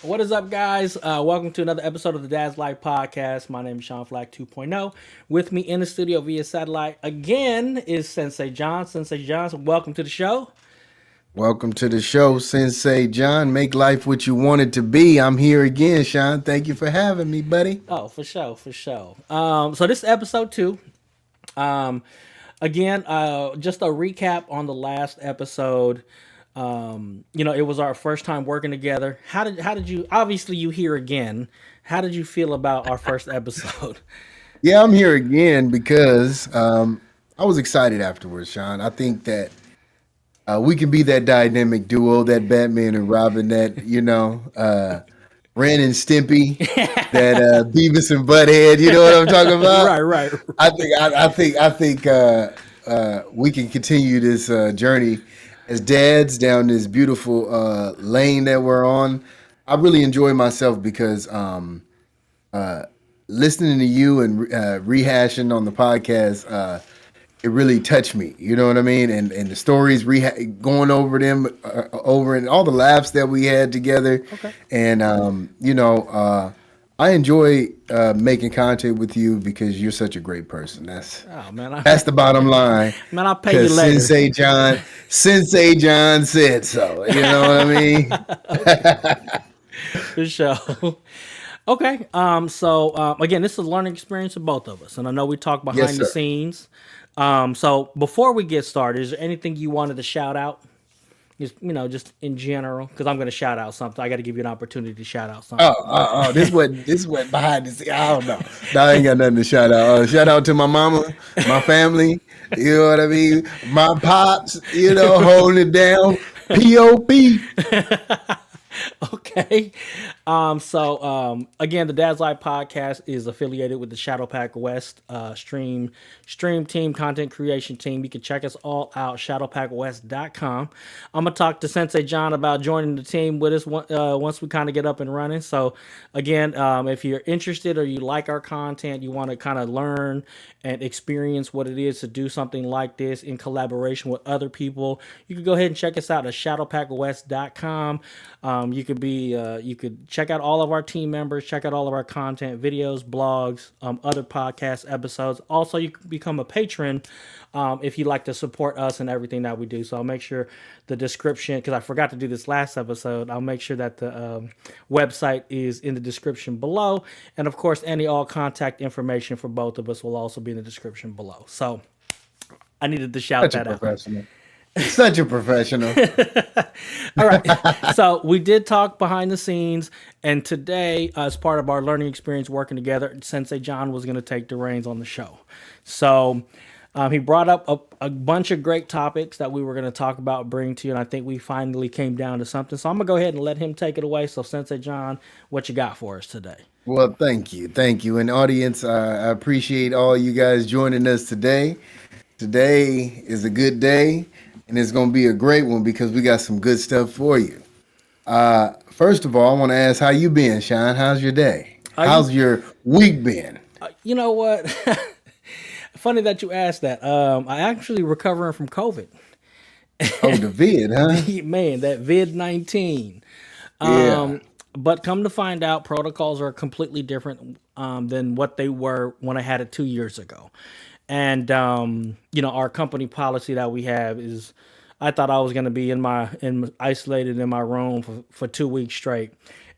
What is up, guys? Welcome to another episode of the Dad's Life Podcast. My name is Flac 2.0. With me in the studio via satellite again is Sensei Jon. Sensei Jon, welcome to the show. Welcome to the show, Sensei Jon. Make life what you want it to be. I'm here again, Sean. Thank you for having me, buddy. Oh, for sure, for sure. So this is episode 2. Um, Again, just a recap on the last episode. It was our first time working together. How did you? Obviously, you here again. How did you feel about our first episode? Yeah, I'm here again because I was excited afterwards, Sean. I think that we can be that dynamic duo, that Batman and Robin, that Ren and Stimpy, that Beavis and Butthead. You know what I'm talking about? Right. I think we can continue this journey as dads down this beautiful lane that we're on. I really enjoy myself because listening to you and rehashing on the podcast, it really touched me. You know what I mean? And the stories, going over them, and all the laughs that we had together. Okay. And I enjoy making content with you because you're such a great person. That's the bottom line. Man, I'll pay you later. Sensei Jon said so. You know what I mean? For sure. Okay. So again, this is a learning experience for both of us, and I know we talk behind the scenes. So before we get started, is there anything you wanted to shout out? Just in general, because I'm going to shout out something. I got to give you an opportunity to shout out something. This went behind the scenes. I don't know. No, I ain't got nothing to shout out. Shout out to my mama, my family. You know what I mean? My pops. Holding it down. P.O.P. Okay. Again, the Dad's Life Podcast is affiliated with the Shadowpack West stream team, content creation team. You can check us all out, shadowpackwest.com. I'm going to talk to Sensei Jon about joining the team with us once we kind of get up and running. So again, if you're interested or you like our content, you want to kind of learn and experience what it is to do something like this in collaboration with other people, you can go ahead and check us out at shadowpackwest.com. You could check out all of our team members, check out all of our content, videos, blogs, other podcast episodes. Also, you can become a patron if you'd like to support us and everything that we do. So I'll make sure the description, because I forgot to do this last episode, I'll make sure that the website is in the description below. And of course, all contact information for both of us will also be in the description below. So I needed to shout that out. Such a professional. All right. So we did talk behind the scenes, and today, as part of our learning experience working together, Sensei Jon was going to take the reins on the show. So he brought up a bunch of great topics that we were going to talk about, bring to you, and I think we finally came down to something. So I'm going to go ahead and let him take it away. So Sensei Jon, what you got for us today? Well, thank you. And audience, I appreciate all you guys joining us today. Today is a good day. And it's going to be a great one because we got some good stuff for you. First of all, I want to ask how you been, Sean? How's your day? How's your week been? You know what? Funny that you asked that. I actually recovering from COVID. Oh, the vid, huh? Man, that vid-19. Yeah. But come to find out, protocols are completely different than what they were when I had it 2 years ago. And our company policy that we have is, I thought I was going to be isolated in my room for 2 weeks straight,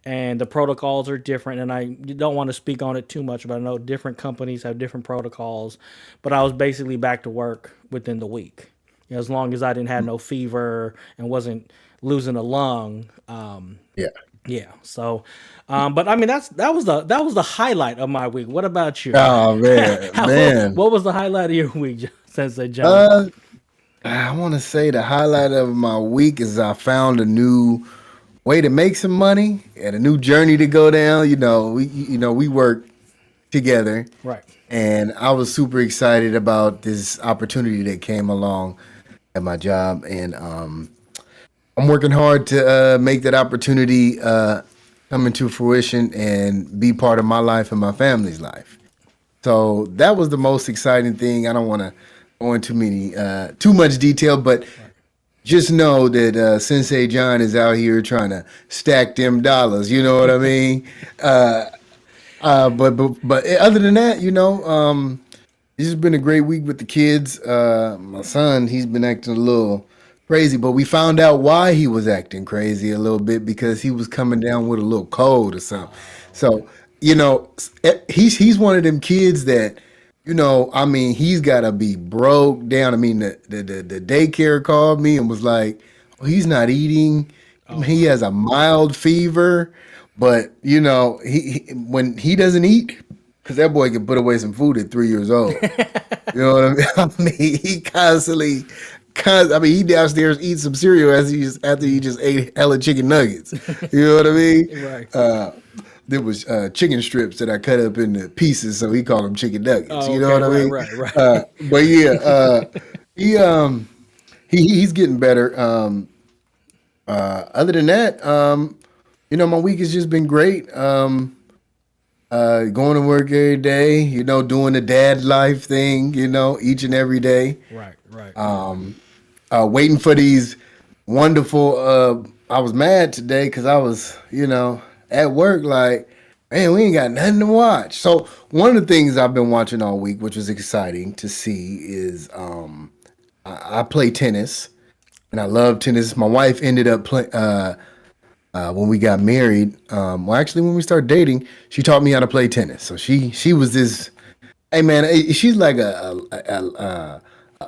and the protocols are different. And I don't want to speak on it too much, but I know different companies have different protocols. But I was basically back to work within the week, as long as I didn't have no fever and wasn't losing a lung. Yeah. So, but I mean, that was the highlight of my week. What about you? Oh man, what was the highlight of your week, Sensei Jon? I want to say the highlight of my week is I found a new way to make some money and a new journey to go down. We work together, right? And I was super excited about this opportunity that came along at my job, and I'm working hard to make that opportunity come into fruition and be part of my life and my family's life. So that was the most exciting thing. I don't want to go into too much detail, but just know that Sensei Jon is out here trying to stack them dollars. You know what I mean? Uh, but other than that, this has been a great week with the kids. My son, he's been acting a little crazy, but we found out why he was acting crazy a little bit because he was coming down with a little cold or something. Okay. So, he's one of them kids that, I mean, he's got to be broke down. I mean, the daycare called me and was like, oh, he's not eating. Oh He wow. has a mild fever, but he when he doesn't eat, because that boy can put away some food at 3 years old. You know what I mean? I mean, he I mean, he downstairs eats some cereal after he just ate hella chicken nuggets. You know what I mean? Right. There was chicken strips that I cut up into pieces, so he called them chicken nuggets. Oh, You know okay. what I Right. mean? Right. Right. But yeah, he he's getting better. Other than that, my week has just been great. Going to work every day, doing the dad life thing, each and every day. Right. Right. Waiting for these wonderful. I was mad today because I was, at work like, man, we ain't got nothing to watch. So one of the things I've been watching all week, which was exciting to see, is I play tennis and I love tennis. My wife ended up playing. When we got married, well, actually, when we started dating, she taught me how to play tennis. So she was this, hey man, she's like a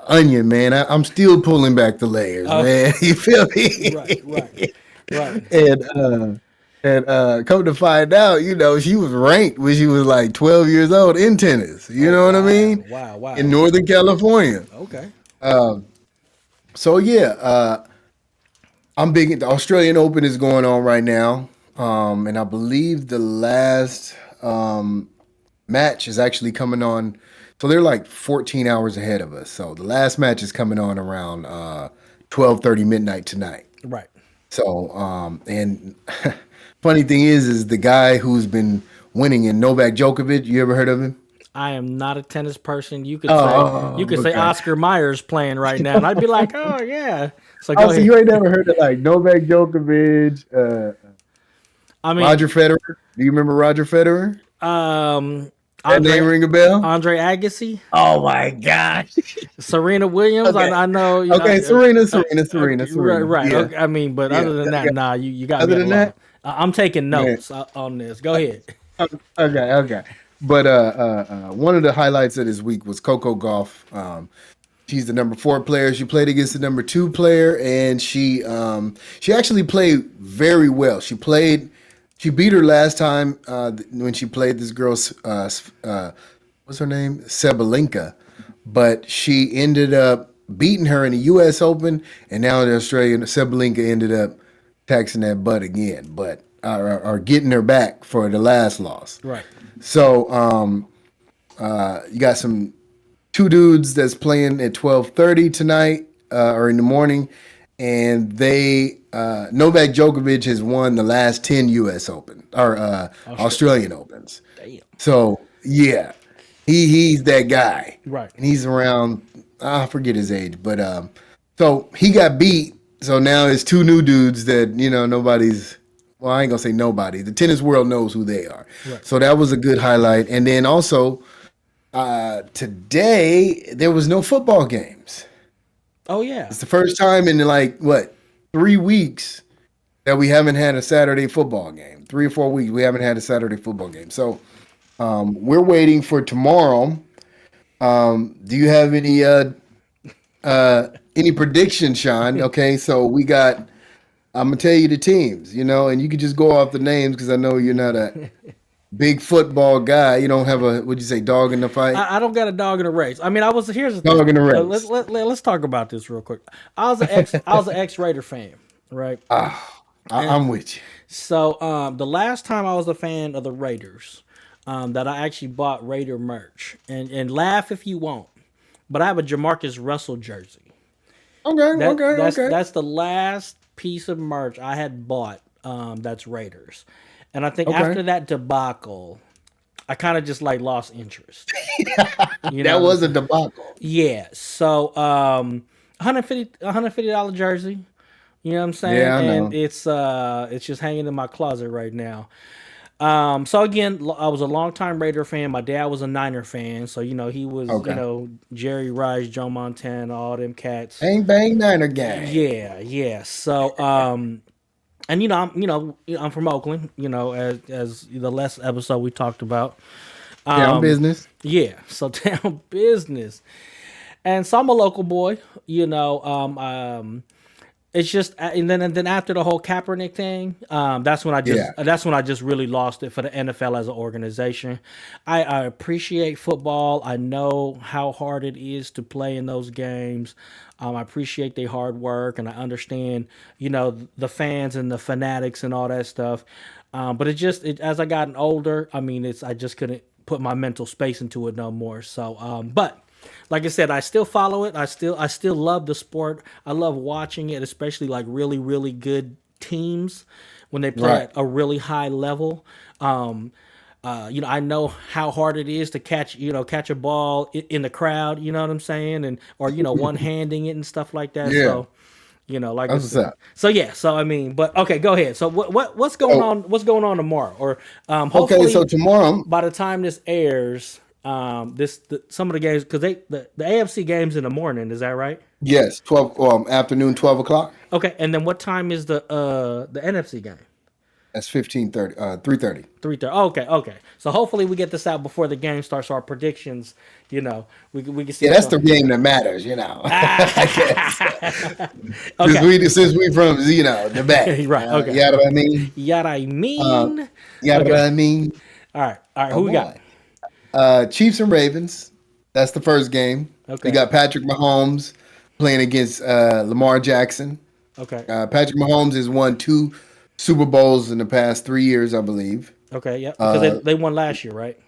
onion, man. I'm still pulling back the layers, Okay. man. You feel Right. me? Right. Right. And come to find out, she was ranked when she was like 12 years old in tennis. You Oh know what I wow. mean? Wow. In Wow. Northern California. Okay. So yeah, I'm big. The Australian Open is going on right now, and I believe the last match is actually coming on. So they're like 14 hours ahead of us. So the last match is coming on around 12:30 midnight tonight. Right. So and funny thing is the guy who's been winning in Novak Djokovic. You ever heard of him? I am not a tennis person. You could say Okay. Oscar Myers playing right now, and I'd be like, oh yeah. So Oh, go so ahead. you ain't never heard of like Novak Djokovic, I mean, Roger Federer? Do you remember Roger Federer? um, That name Andre ring a bell? Andre Agassi, Oh my gosh. Serena Williams. Okay. I know. Okay, Serena. Right. Right. Yeah. Okay. I mean, but Yeah. other than that, Okay. nah. You got me Other at a than loss. that, I'm taking man. notes on this. Go ahead. Okay. But one of the highlights of this week was Coco Golf. She's the number 4 player. She played against the number 2 player, and she actually played very well. She beat her last time when she played this girl. What's her name? Sabalenka, but she ended up beating her in the U.S. Open, and now the Australian Sabalenka ended up taxing that butt again, but or getting her back for the last loss. Right. So you got some 2 dudes that's playing at 12:30 tonight or in the morning, and they Novak Djokovic has won the last 10 U.S. Open or Australian Opens. Damn. So yeah, he's that guy, Right. and he's around. I forget his age, but so he got beat. So now it's 2 new dudes that nobody's. Well, I ain't gonna say nobody. The tennis world knows who they are. Right. So that was a good highlight. And then also today there was no football games. Oh yeah. It's the first time in like what 3 weeks that we haven't had a Saturday football game. 3 or 4 weeks we haven't had a Saturday football game. So we're waiting for tomorrow. Do you have any predictions, Sean? Okay, so we got. I'm gonna tell you the teams, and you can just go off the names because I know you're not a big football guy. You don't have a would you say dog in the fight? I don't got a dog in a race. I mean, here's the thing. Dog in the Let's race. let's talk about this real quick. I was an ex Raider fan, right? I'm with you. So the last time I was a fan of the Raiders, that I actually bought Raider merch, and laugh if you want, but I have a Jamarcus Russell jersey. Okay. That's the last piece of merch I had bought. That's Raiders, and I think Okay. after that debacle, I kind of just like lost interest. You know That what I'm was a saying? debacle. Yeah. So $150 jersey. You know what I'm saying? Yeah, I And know. it's just hanging in my closet right now. So again, I was a longtime Raider fan. My dad was a Niner fan, so he was Okay. Jerry Rice, Joe Montana, all them cats. Bang bang Niner gang. Yeah, yeah. So and I'm from Oakland. As the last episode we talked about. Down business. Yeah, so down business, and so I'm a local boy. It's just and then after the whole Kaepernick thing, Yeah. that's when I just really lost it for the NFL as an organization. I appreciate football. I know how hard it is to play in those games. I appreciate their hard work, and I understand the fans and the fanatics and all that stuff. But as I gotten older, I mean, I just couldn't put my mental space into it no more. So, but like I said, I still follow it. I still love the sport. I love watching it, especially like really, really good teams when they play Right. at a really high level. I know how hard it is to catch a ball in the crowd. You know what I'm saying, and or one handing it and stuff like that. Yeah. So, like I That's what's said. up. So yeah. So I mean, but okay, go ahead. So what's going Oh, on? What's going on tomorrow? Or okay. So hopefully tomorrow, by the time this airs, some of the games because the AFC games in the morning. Is that right? yes, 12 afternoon, 12 o'clock. Okay, and then what time is the NFC game? That's 15:30, 3:30. 3:30. Oh, okay. So hopefully we get this out before the game starts. So our predictions, we can see Yeah, what's that's going. the game that matters, you know. I guess since Okay, we from the back, right. Okay, you know what I mean. yeah, I Uh, mean. you know what Okay, I mean. all right. Oh Who we got? boy, Chiefs and Ravens. That's the first game. You Okay, got Patrick Mahomes playing against Lamar Jackson. okay, Patrick Mahomes has won two Super Bowls in the past 3 years, I believe. okay. Yep, because they Uh, they won last year, right?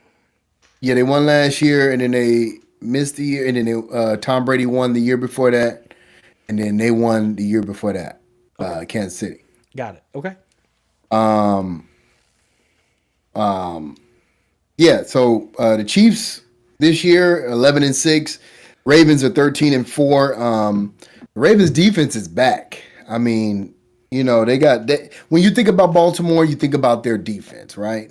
yeah, they won last year, and then they missed the year, and then Tom Brady won the year before that, and then they won the year before that, Okay, Kansas City. got it. Okay, Um, um, yeah. So the Chiefs this year 11-6. Ravens are 13-4. The Ravens defense is back. I mean, when you think about Baltimore, you think about their defense, right?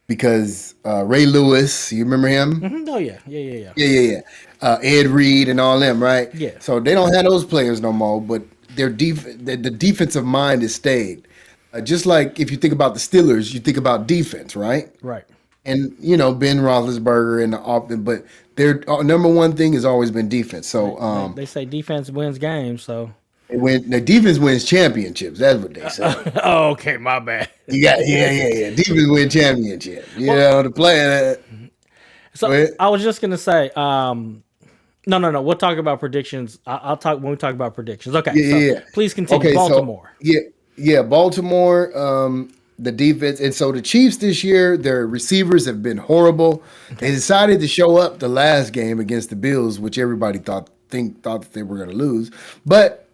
Because Ray Lewis, you remember him? Oh yeah, yeah. Yeah. Ed Reed and all them, right? Yeah, So they don't have those players no more, but the defensive mind has stayed. Just like if you think about the Steelers, you think about defense, right? right. And Ben Roethlisberger and the offense, but their number one thing has always been defense. They, So they, they say defense wins games. So when the defense wins championships, that's what they say. oh, okay, my bad. You got yeah. Defense win championship. Well, The player. Go so ahead. I was just gonna say, no. We'll talk about predictions. I'll talk when we talk about predictions. Okay, Yeah, so yeah, yeah. please continue. Okay, so Baltimore. yeah, Baltimore, the defense, and so the Chiefs this year, their receivers have been horrible. They Okay, decided to show up the last game against the Bills, which everybody thought that they were going to lose. But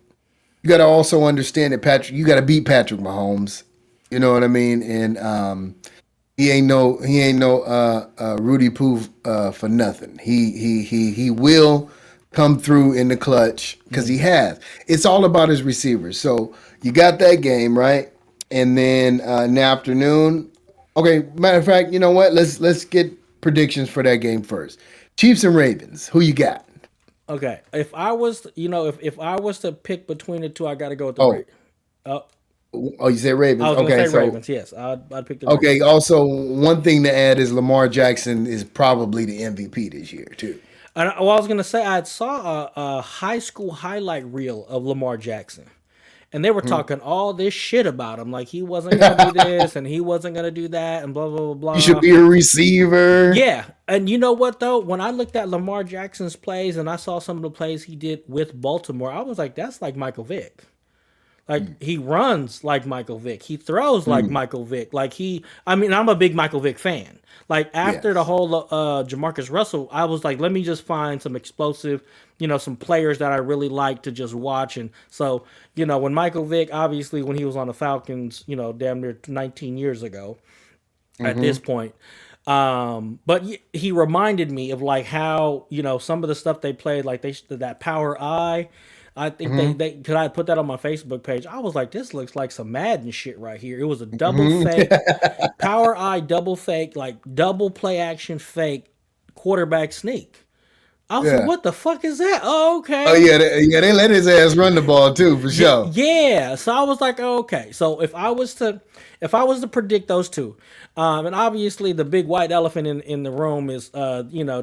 you got to also understand that you got to beat Patrick Mahomes. You know what I mean? And he ain't no Rudy Poo for nothing. He will come through in the clutch because he has. It's all about his receivers. So you got that game right, and then in the afternoon. Okay, matter of fact, you know what? Let's get predictions for that game first. Chiefs and Ravens. Who you got? okay. If I was, if I was to pick between the two, I got to go with the Oh, Ravens. Oh, you said I Ravens. was gonna Okay, say so Ravens. Yes, I'd pick the okay. Ravens. Also, one thing to add is Lamar Jackson is probably the MVP this year too. And I was gonna say I saw a high school highlight reel of Lamar Jackson, and they were talking all this shit about him, like he wasn't gonna do this and he wasn't gonna do that, and blah blah blah You should blah. be a receiver. Yeah, and you know what though? When I looked at Lamar Jackson's plays and I saw some of the plays he did with Baltimore, I was like, that's like Michael Vick. Like he runs like Michael Vick. He throws like Mm, Michael Vick. I mean, I'm a big Michael Vick fan. Like after the yes. whole Jamarcus Russell, I was like, let me just find some explosive, some players that I really like to just watch. And so, when Michael Vick, obviously, when he was on the Falcons, damn near 19 years ago, at this Hmm. point. But he reminded me of like how some of the stuff they played, like that Power Eye. I think Hmm. they could I put that on my Facebook page. I was like, this looks like some Madden shit right here. It was a double Hmm. fake Power Eye, double fake, like double play action fake quarterback sneak. I was like, Yeah. what the fuck is that? Oh, Oh okay. yeah, they let his ass run the ball too for Yeah, sure. yeah. So I was like, oh, okay. So if I was to predict those two, and obviously the big white elephant in the room is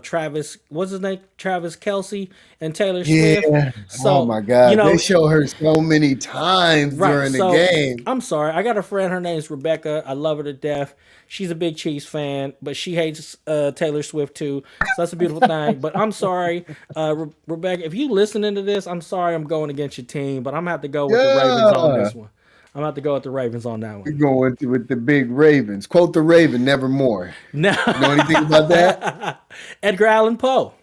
Travis. What's his name? Travis Kelsey and Taylor Swift. Yeah. Oh So my God, they you know, show her so many times right. during the So game. I'm sorry. I got a friend. Her name's Rebecca. I love her to death. She's a big Chiefs fan, but she hates Taylor Swift too. So that's a beautiful thing. But I'm sorry, Rebecca. If you listening to this, I'm sorry. I'm going against your team, but I'm gonna have to go with the Ravens on Yeah. this one. I'm gonna have to go with the Ravens on that one. We're going to, with the big Ravens. Quote the Raven, nevermore. No, You know anything about that? Edgar Allan Poe.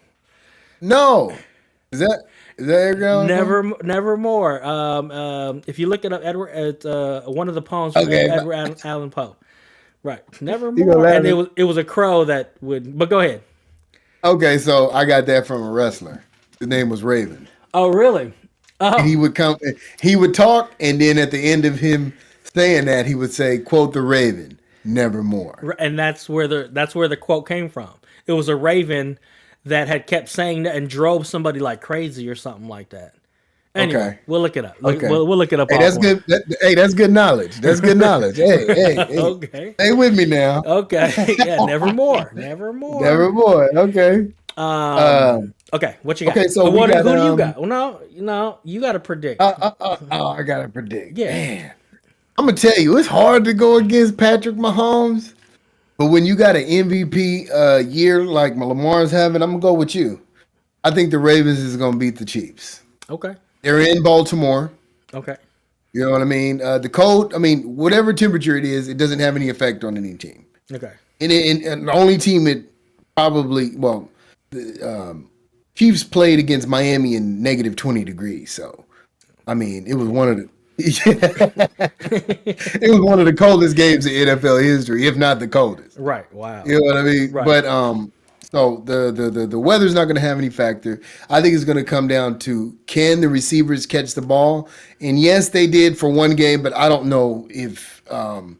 No. Is that is that Edgar Allan Poe? Never more. If you look it up, Edward, it's one of the poems from Okay. Edward Allan Poe. Right, never You gonna more. laugh And it at was it was a crow that would. But go ahead. Okay, so I got that from a wrestler. His name was Raven. Oh, really? And Oh, he would talk, and then at the end of him saying that, he would say, quote the Raven, nevermore. and that's where the quote came from. It was a raven that had kept saying that and drove somebody like crazy or something like that. Anyway, Okay. we'll look it up. Okay. We'll look it up Hey, that's offline. good. Hey, that's good knowledge. That's good knowledge. Hey, hey, hey. Okay. Stay with me now. Okay. Yeah. Never more. Never more. Nevermore. Okay. Okay. What you got? Okay, so we What? got Who do you got? Well, no. No. You got to predict. I gotta predict. Yeah. Man. I'm gonna tell you, it's hard to go against Patrick Mahomes, but when you got an MVP year like Lamar's having, I'm gonna go with you. I think the Ravens is gonna beat the Chiefs. Okay. They're in Baltimore. Okay. You know what I mean? The cold, I mean, whatever temperature it is, it doesn't have any effect on any team. Okay. And the only team it probably, well, the Chiefs played against Miami in negative 20 degrees. So, I mean, it was one of the it was one of the coldest games in NFL history, if not the coldest. Right. Wow. You know what I mean? Right. But so the weather's not going to have any factor. I think it's going to come down to can the receivers catch the ball? And yes, they did for one game, but I don't know if can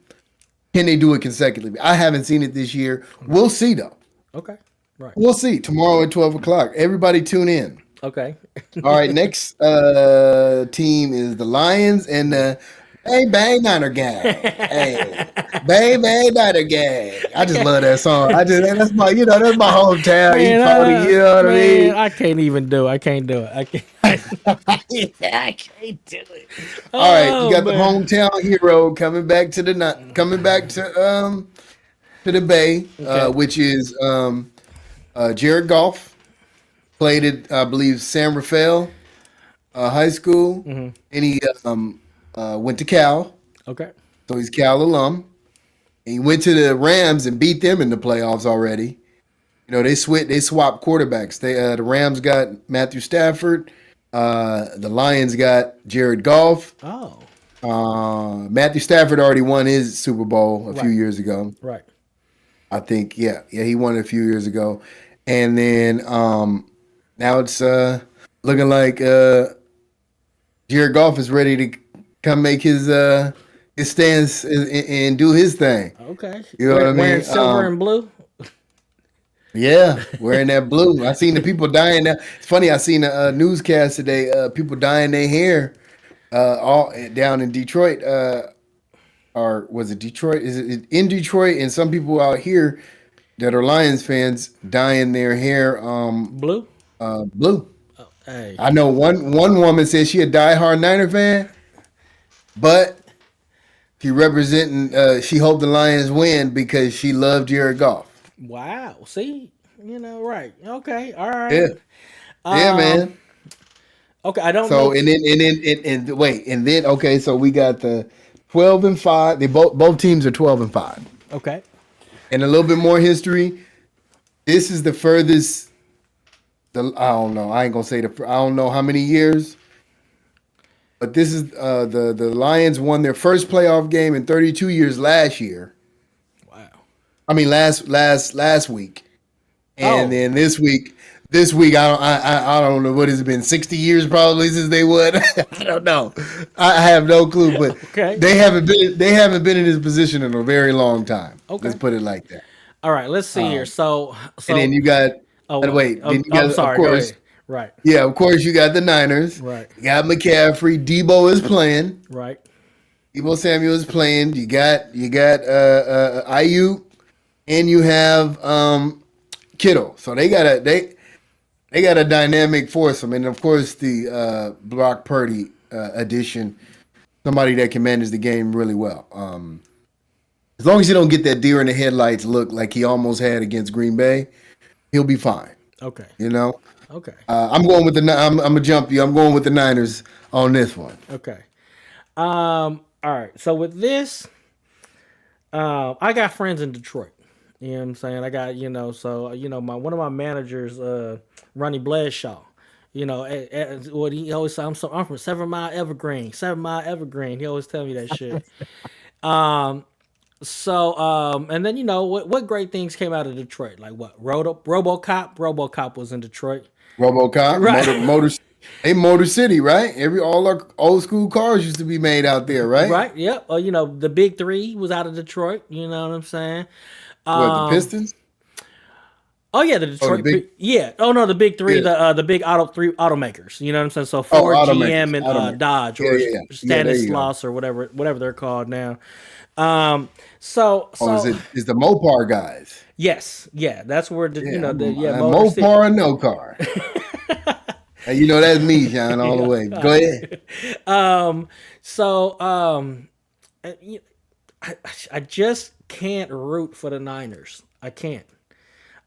they do it consecutively. I haven't seen it this year. We'll see though. Okay. Right. We'll see tomorrow at 12 o'clock. Everybody tune in. Okay. All right, next team is the Lions and the Bang Bang Niner Gang. Hey, Bang Bang Niner Gang. I just love that song. That's my that's my hometown. Man, E40, you know what I man, mean? I can't even do it. I can't do it. I can't. I can't do it. All right, you Oh got the man. hometown hero coming back to coming back to the Bay, Okay. which is Jared Goff. Played at, I believe, San Rafael High School, and he went to Cal, Okay. so he's Cal alum. And he went to the Rams and beat them in the playoffs already. You know, they swapped quarterbacks. The Rams got Matthew Stafford, the Lions got Jared Goff. Oh. Matthew Stafford already won his Super Bowl a few Right. years ago. Right. I think, yeah, he won it a few years ago, and then now it's looking like Jared Goff is ready to come make his stance and do his thing. Okay. You know what I Wearing mean? silver and blue. Yeah, wearing that blue. I seen the people dyeing that. It's funny. I seen a newscast today. People dyeing their hair all down in Detroit. Or was it Detroit? Is it in Detroit? And some people out here that are Lions fans dyeing their hair Blue. blue. Hey. I know one woman said she a diehard Niner fan, but she representing. She hoped the Lions win because she loved Jared Goff. Wow. See. Right. Okay. All Yeah, right. yeah, Um. man. Okay. I don't So know. and then wait, and then okay, so we got the 12-5. They both teams are 12-5. Okay. And a little bit more history. This is the furthest. I don't know. I ain't gonna say I don't know how many years, but this is the Lions won their first playoff game in 32 years last year. Wow. I mean, last week, and Oh, then this week I don't know what has it been 60 years probably since they won. I don't know. I have no clue, but okay, they haven't been in this position in a very long time. Let's okay. put it like that. All right, let's see here. Um, So, and then so, you got oh, wait, then you I'm got of sorry. Go course, ahead. Right, yeah, of course you got the Niners. right, You got McCaffrey. Debo is playing. right. Debo Samuel is playing. You got Ayuk, and you have Kittle. So they got a dynamic foursome, and of course the Brock Purdy addition, somebody that can manage the game really well. As long as you don't get that deer in the headlights look like he almost had against Green Bay, he'll be fine. Okay, You know, okay, I'm going with the. I'm gonna jump you. I'm going with the Niners on this one. okay. All right. So with this, I got friends in Detroit. You know what I'm saying? I got, so my one of my managers, Ronnie Bledsoe. What he always say, I'm from 7 Mile Evergreen, 7 Mile Evergreen. He always tell me that shit. And then what great things came out of Detroit? Like what? RoboCop was in Detroit. RoboCop, Right. Motor City, right? All our old school cars used to be made out there, right? Right. Yep. The Big Three was out of Detroit. You know what I'm saying? What, the Um, Pistons? oh yeah, the Oh, the Detroit. big, Yeah. Oh no, the Big Three, yeah. the big three automakers. You know what I'm saying? So Oh, Ford, GM, and automakers. Dodge, Yeah, or yeah, yeah. Yeah, there you go. Stanislaus, or whatever they're called now. Um. So Oh, so is the Mopar guys? yes, yeah, that's where Yeah, I'm Motor City. Mopar and no car. Hey, that's me, John, all the Yeah. way. Go ahead. Um. So uh, you- I just can't root for the Niners. I can't.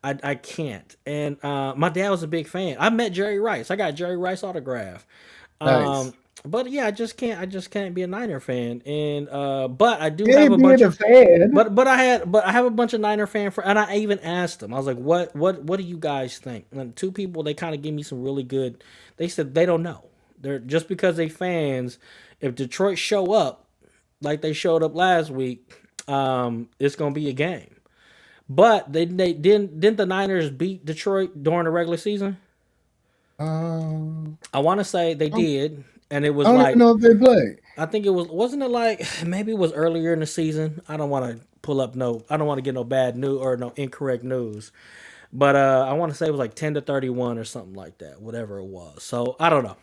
I can't. And my dad was a big fan. I met Jerry Rice. I got Jerry Rice autograph. Nice. But yeah, I just can't. I just can't be a Niner fan. And but I do have Yeah, a being bunch a of. fan. But I have a bunch of Niner fan friends, and I even asked them. I was like, what do you guys think?" And two people, they kind of give me some really good. They said they don't know. They're just because they fans. If Detroit show up like they showed up last week, it's gonna be a game. But they didn't the Niners beat Detroit during the regular season? Um, I want to say they I don't did, and it was I don't even like know if they play. I think it wasn't it like maybe it was earlier in the season. I don't want to pull up no. I don't want to get no bad news or no incorrect news. But I want to say it was like 10-31 or something like that, whatever it was. So I don't know.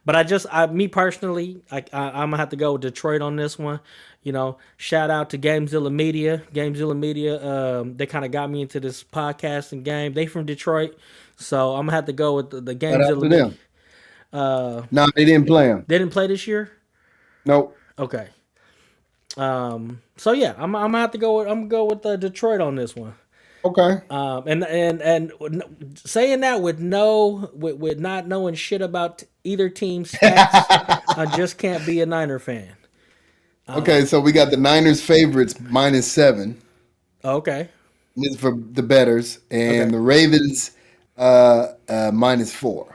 But me personally, I'm gonna have to go with Detroit on this one. Shout out to Gamezilla Media. Gamezilla Media, they kind of got me into this podcasting game. They from Detroit, so I'm gonna have to go with the Shout out Gamezilla to Media. them. No, they didn't play them. They didn't play this year. Nope. Okay. So yeah, I'm gonna have to go. I'm gonna go with Detroit on this one. Okay. And saying that with not knowing shit about either team's stats, I just can't be a Niner fan. Okay, so we got the Niners favorites -7. Okay. This is for the betters, and Okay. the Ravens -4.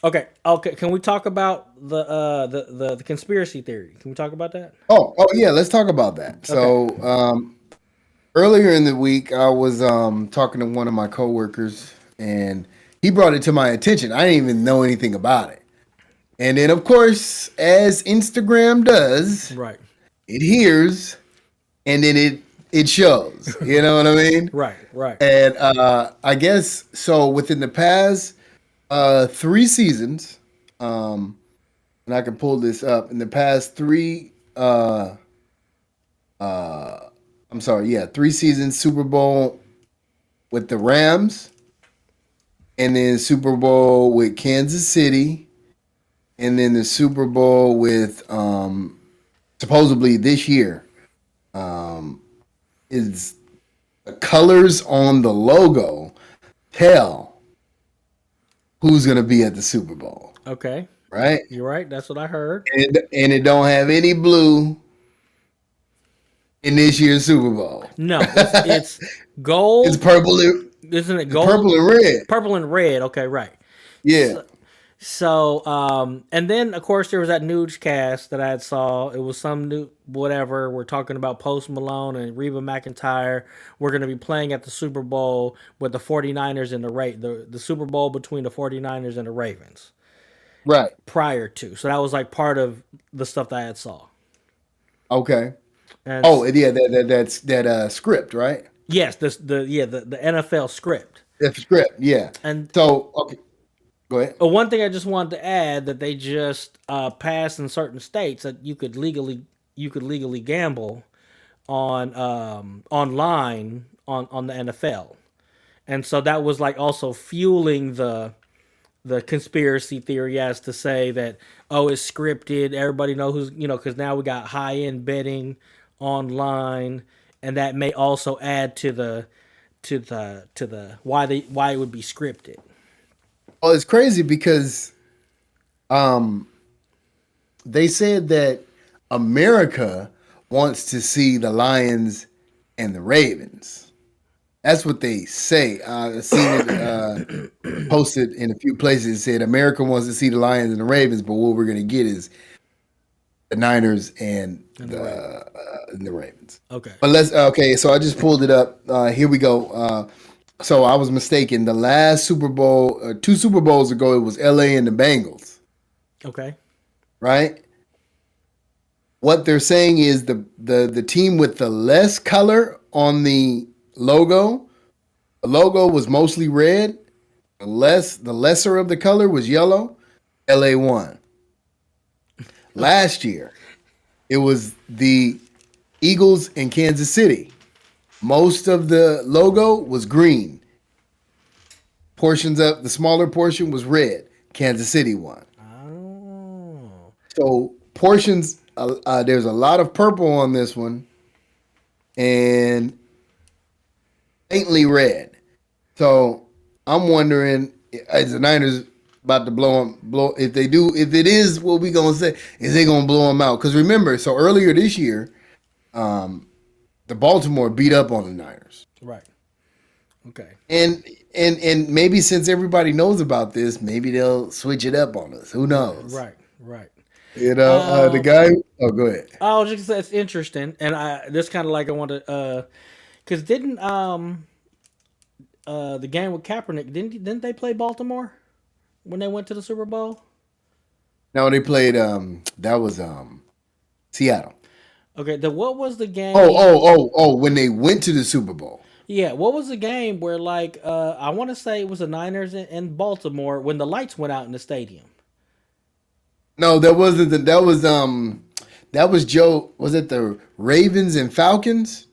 Okay. Okay. Can we talk about the conspiracy theory? Can we talk about that? Oh yeah, let's talk about that. Okay. So earlier in the week, I was talking to one of my coworkers, and he brought it to my attention. I didn't even know anything about it. And then, of course, as Instagram does, Right. it hears, and then it shows. You know what I mean? Right. Right. And I guess so. Within the past 3 seasons, and I can pull this up. In the past I'm sorry, yeah, 3 seasons, Super Bowl with the Rams, and then Super Bowl with Kansas City, and then the Super Bowl with supposedly this year is the colors on the logo tell who's gonna be at the Super Bowl, Okay. right? You're right. That's what I heard. And it don't have any blue in this year's Super Bowl. No, it's It's gold. purple. Isn't it It's purple gold? and red. Purple and red. Okay. Right. Yeah. So, So, and then of course there was that newscast that I had saw. It was some new whatever. We're talking about Post Malone and Reba McEntire. We're going to be playing at the Super Bowl with the 49ers and the Super Bowl between the 49ers and the Ravens Right. prior to. So that was like part of the stuff that I had saw. Okay. And Oh, yeah, that's that script, right? yes, the NFL script. That script, yeah. And So, okay, go ahead. one thing I just wanted to add that they just passed in certain states that you could legally gamble on online on the NFL, and so that was like also fueling the conspiracy theory as to say that, oh, it's scripted. Everybody know who's, because now we got high end betting online, and that may also add to the why it would be scripted. Well, it's crazy because um they said that America wants to see the Lions and the Ravens. That's what they say. I've seen it posted in a few places. It said America wants to see the Lions and the Ravens, but what we're going to get is the Niners And the Ravens. and the Ravens. Okay. But let's okay. So I just pulled it up. Here we go. So I was mistaken. The last Super Bowl, 2 Super Bowls ago, it was LA and the Bengals, Okay. right? What they're saying is the team with the less color on the logo was mostly red. The lesser of the color was yellow. LA won. Last year, it was the Eagles in Kansas City. Most of the logo was green. The smaller portion was red. Kansas City won. Oh. So portions, there's a lot of purple on this one and faintly red. So I'm wondering, is the Niners about to blow? If they do, if it is what we gonna say, is they gonna blow them out? Because remember, so earlier this year, the Baltimore beat up on the Niners, Right. Okay. and maybe since everybody knows about this, maybe they'll switch it up on us. Who knows? Right. Right. The guy. Oh, go ahead. I was just it's interesting, and this kind of like I want to because didn't the game with Kaepernick didn't they play Baltimore when they went to the Super Bowl? No, they played. That was Seattle. Okay. What was the Oh, game? oh, oh, oh! When they went to the Super Bowl. Yeah. What was the game where like I want to say it was the Niners in Baltimore when the lights went out in the stadium. No, that wasn't. That was Joe. Was it the Ravens and Falcons?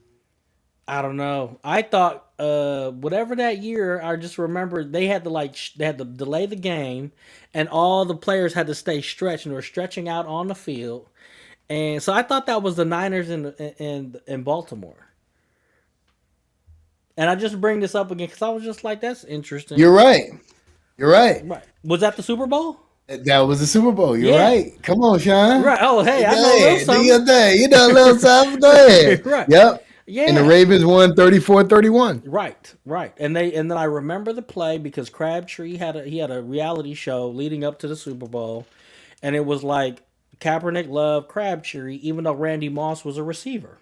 I don't know. I thought whatever that year, I just remember they had to they had to delay the game, and all the players had to stay stretched and were stretching out on the field. And so I thought that was the Niners in Baltimore. And I just bring this up again because I was just like, that's interesting. You're right. You're right. Right? Was that the Super Bowl? That was the Super Bowl. You're Yeah. right. Come on, Sean. Right. Oh, hey, Go I know a little ahead. Do your something. thing. You know a little something. Go ahead. Right. Yep. And the Yeah. Ravens won 34-31. Right, right, and then I remember the play because Crabtree he had a reality show leading up to the Super Bowl, and it was like Kaepernick loved Crabtree even though Randy Moss was a receiver,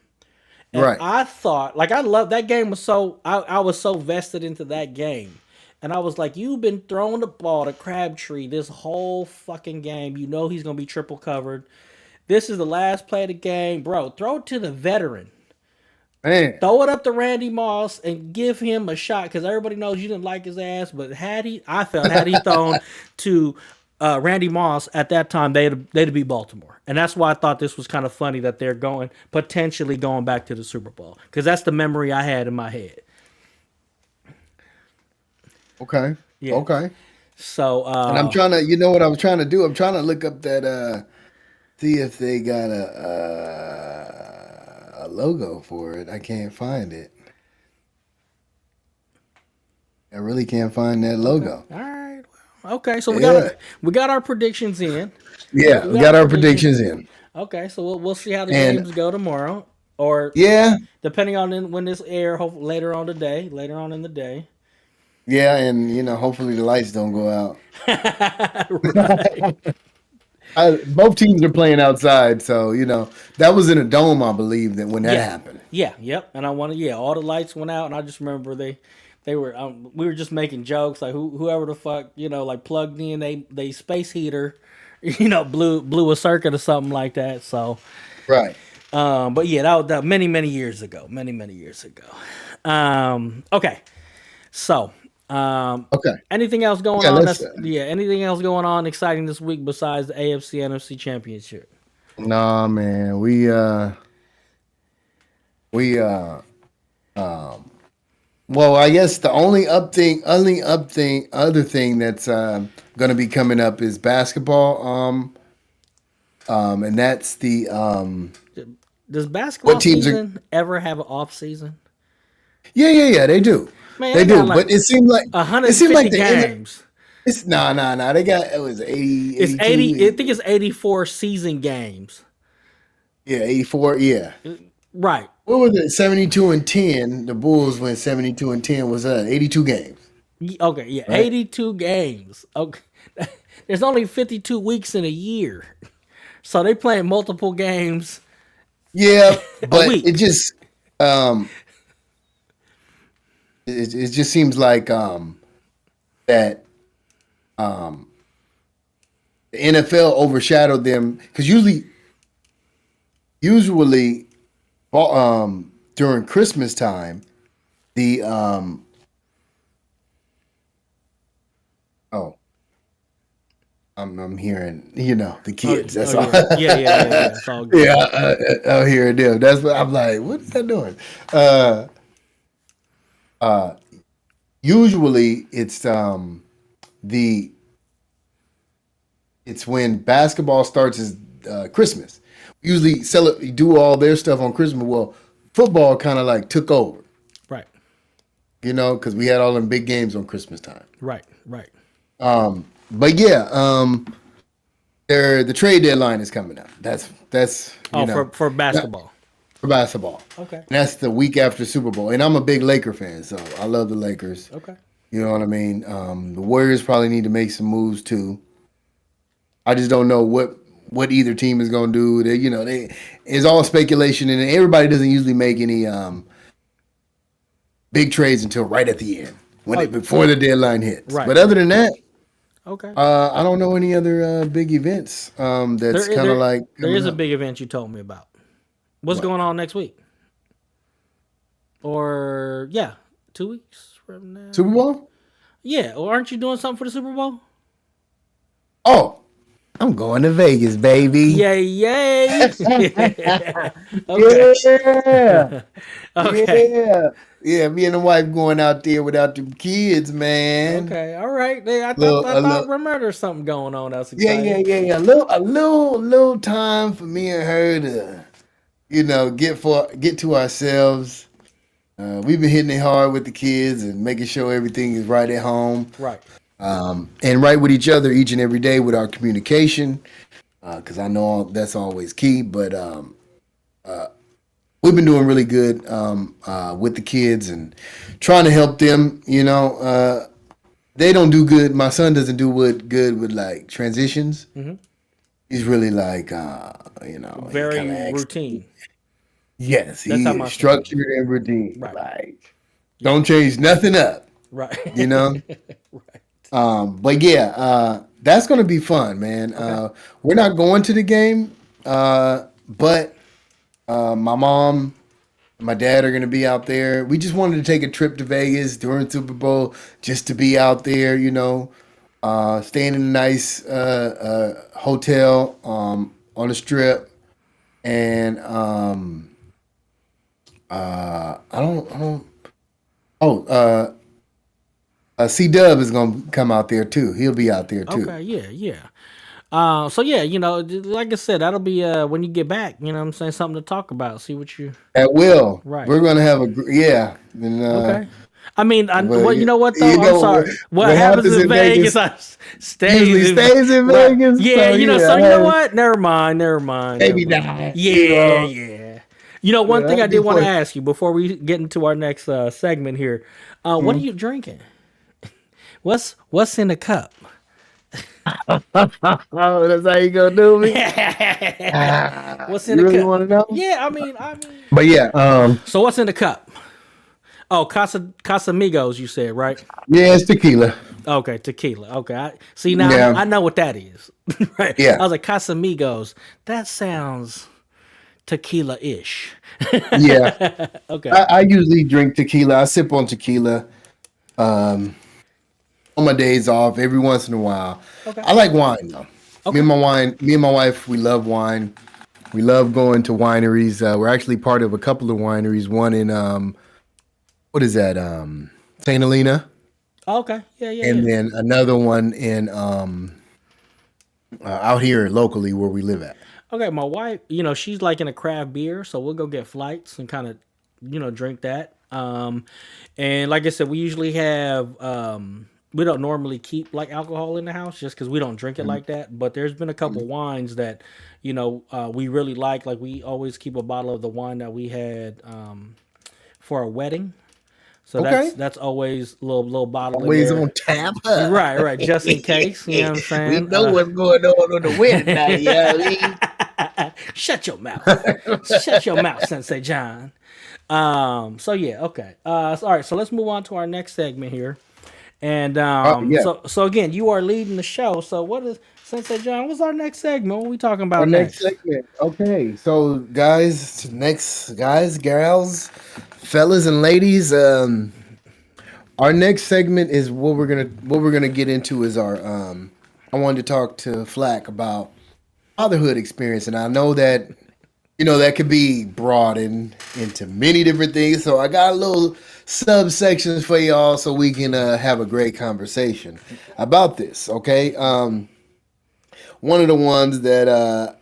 and Right. I thought like I love that game was so I was so vested into that game, and I was like you've been throwing the ball to Crabtree this whole fucking game, you know he's gonna be triple covered. This is the last play of the game, bro. Throw it to the veteran. Man. Throw it up to Randy Moss and give him a shot because everybody knows you didn't like his ass. But had he thrown to Randy Moss at that time, they'd be Baltimore, and that's why I thought this was kind of funny that they're potentially going back to the Super Bowl because that's the memory I had in my head. Okay. Yeah. Okay. So And I'm trying to, you know what I'm trying to do? I'm trying to look up that, see if they got a logo for it. I can't find it. I really can't find that okay, logo. all right, okay. So Yeah. we got our predictions in. Yeah, We we got got our our predictions. predictions in. Okay, so we'll see how the And games go tomorrow, or yeah, depending on when this air, hopefully later on in the day. Yeah, and hopefully the lights don't go out. Right. Both teams are playing outside, so that was in a dome, I believe, that when that Yeah. happened. Yeah. Yep. And I wanted, yeah, all the lights went out, and I just remember they were, we were just making jokes like whoever the fuck, like plugged in they space heater, blew a circuit or something like that. So, Right. but yeah, that was many years ago, many years ago. Okay. So, Okay. anything else going Yeah. on? Let's. That's yeah. Anything else going on exciting this week besides the AFC NFC Championship? Nah, man. We well, I guess the other thing that's going to be coming up is basketball. And that's the Does what basketball teams are. season ever have an off season? Yeah. They do, Man, they they got do. like But it seemed like 150 the end. games. It's nah. They got it was It's 82. 80. I think it's 84 season games. Yeah, 84. Yeah. Right. What was it? 72-10. The Bulls went 72-10. Was that 82 games? Okay. Yeah. Right. 82 games. Okay. There's only 52 weeks in a year, so they playing multiple games Yeah, a but it week. just um it just seems like that um the NFL overshadowed them because usually during Christmas time the oh I'm hearing the Oh, kids. That's oh all. yeah. Yeah. It's all good. Yeah, I'm hearing them. That's what I'm like. What is that doing? Uh, uh, Usually the it's when basketball starts is Christmas. Usually do all their stuff on Christmas. Well, football kind of like took over, Right. because we had all them big games on Christmas time. Right. But yeah, the trade deadline is coming up. That's Oh, for not basketball. for basketball. Okay. And that's the week after Super Bowl. And I'm a big Laker fan, so I love the Lakers. Okay. You know what I mean? The Warriors probably need to make some moves too. I just don't know what either team is going to do. It's all speculation, and everybody doesn't usually make any big trades until right at the end Oh, before the deadline hits. right. But other than that, Okay. I don't know any other big events that's There, kind of there, like there is coming a up. big event you told me about. What's What? going on next week? Or yeah, 2 weeks from Super now. Bowl? Yeah. Or aren't you doing something for the Super Bowl? Oh, I'm going to Vegas, baby. Yay! Okay. Yeah. Okay. Yeah. Yeah, me and the wife going out there without the kids, man. Okay. All right. I thought Little, I a thought little, remember there's something going on that's yeah. exciting. A little time for me and her to, get to ourselves. We've been hitting it hard with the kids and making sure everything is right at home, Right. and right with each other each and every day with our communication, because I know that's always key. But we've been doing really good with the kids and trying to help them. They don't do good. My son doesn't do good with like transitions. Hmm. He's really like, he kind of Very acts. routine. Yes, That's he how is my son is. structured and routine. Right. Like, Yeah. don't change nothing up. Right. You know. Right. But yeah, that's gonna be fun, man. Okay. We're not going to the game, but my mom, and my dad are gonna be out there. We just wanted to take a trip to Vegas during Super Bowl just to be out there, staying in a nice hotel on the strip, and I don't. Oh, C Dub is gonna come out there too. He'll be out there too. Okay. Yeah. So yeah, like I said, that'll be when you get back. You know, what I'm saying something to talk about. See what you. At will. Right. We're gonna have yeah. And Okay. I mean, but well, you know what though? I'm what, sorry. What what happens happens in in Vegas, Vegas usually stays in stays in right. Vegas. Yeah, So yeah, so I you know heard what? Never mind. Never maybe mind. not. Yeah. One thing I That'd did be want to fun. ask you before we get into our next segment here. What are you drinking? What's in the cup? Oh, that's how you gonna do me? What's in You the really cup? want to know? Yeah, I mean. But yeah, So what's in the cup? Oh, Casamigos, you said, right? yeah, it's tequila. Okay, tequila. Okay, see now Yeah, I know what that is. Right? yeah, I was like Casamigos. That sounds tequila-ish. yeah. Okay. I usually drink tequila. I sip on tequila on my days off every once in a while. Okay. I like wine though. Okay. Me and my wife, we love wine. We love going to wineries. We're actually part of a couple of wineries. One in what is that? Saint Helena, Okay. Yeah. Yeah. and Yeah. then another one in out here locally where we live at. Okay. My wife, she's like in a craft beer, so we'll go get flights and kind of, drink that. And like I said, we usually have. We don't normally keep like alcohol in the house just because we don't drink it like that. But there's been a couple wines that, we really like. Like we always keep a bottle of the wine that we had for a wedding. So that's Okay, that's always a little bottle in always there. on tap. You're Huh? right, right. Just in case, you know what I'm We saying? know what's going on the wedding night. You know what I mean? Shut your mouth. Shut your mouth, Sensei John. So yeah, okay. All right, so let's move on to our next segment here. And Yeah. so again, you are leading the show. So what is Sensei John? What's our next segment? What are we talking Our about next next? segment. Okay, so guys, gals, fellas, and ladies. Our next segment is what we're gonna get into is our. I wanted to talk to Flac about fatherhood experience, and I know that that could be broadened into many different things. So I got a little subsections for y'all, so we can have a great conversation about this. Okay. One of the ones that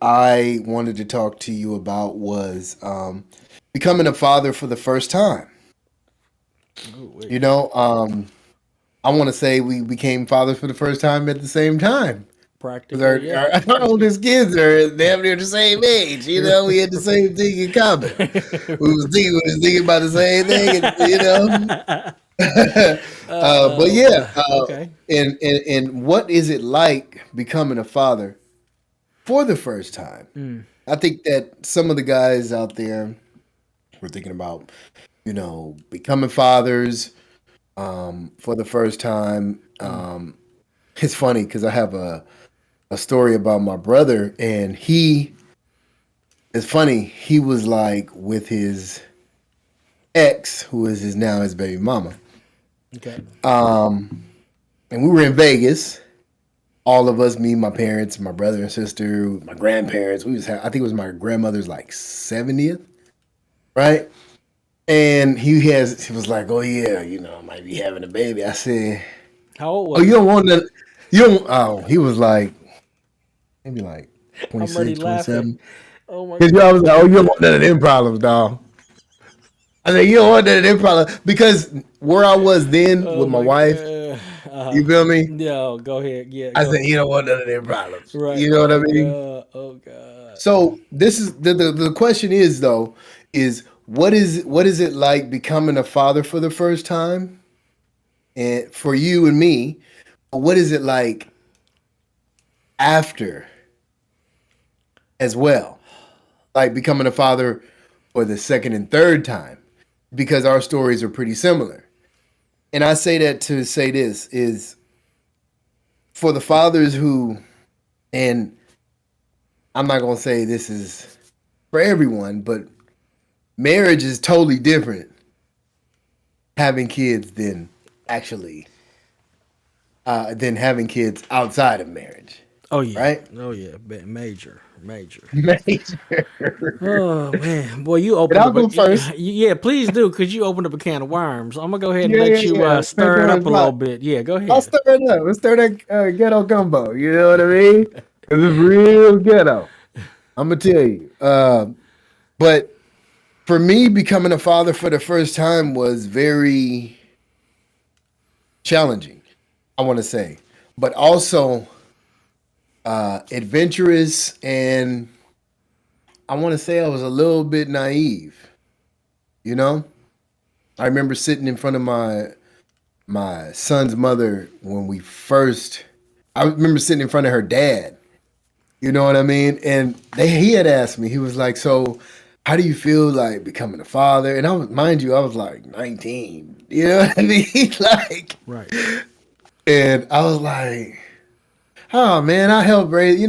I wanted to talk to you about was becoming a father for the first time. Ooh, wait. You know, I want to say we became fathers for the first time at the same time. 'Cause Practically, yeah. our oldest kids are damn near the same age. We had the same thing in common. We was thinking about the same thing, but yeah, Okay. and what is it like becoming a father for the first time? I think that some of the guys out there were thinking about, becoming fathers for the first time. It's funny because I have a story about my brother, and it's funny, he was like with his ex, who is his baby mama. Okay. And we were in Vegas. All of us, me, my parents, my brother and sister, my grandparents. I think it was my grandmother's like 70th, right? And he was like, "Oh yeah, I might be having a baby." I said, How old "Oh, was you he? don't want that? You don't?" Oh, he was like maybe like I'm already 26, laughing. 27. Oh my Because I god. was like, "Oh, you don't want none of them problems, dog." I said, "You don't want none of them problems," because where I was then Oh with my my wife, god. you feel me? No, go ahead. Yeah, I go said, ahead. "You don't want none of them problems." Right. You know what I Oh mean? god. Oh god. So this is the question is though is what is it like becoming a father for the first time, and for you and me, what is it like after as well, like becoming a father for the second and third time, because our stories are pretty similar. And I say that to say this is for the fathers who, and I'm not gonna say this is for everyone, but marriage is totally different having kids actually than having kids outside of marriage, Oh yeah. right? Oh yeah. Major. Major. Major. Oh man, boy, you And opened I'll up a go first. yeah. Please do, cause you opened up a can of worms. I'm gonna go ahead and Yeah, let yeah, you yeah. stir it Pandora's up a little box. bit. Yeah, go I'll ahead. stir it up. Let's stir that ghetto gumbo. You know what I mean? 'Cause it's real ghetto. I'm gonna tell you. But for me, becoming a father for the first time was very challenging, I want to say, but also adventurous, and I want to say I was a little bit naive. You know, I remember sitting in front of my son's mother, when we first, I remember sitting in front of her dad. You know what I mean? And he had asked me. He was like, "So, how do you feel like becoming a father?" And I was, mind you, I was like 19. You know what I mean? Like, Right. and I was like, "Oh man, I helped raise."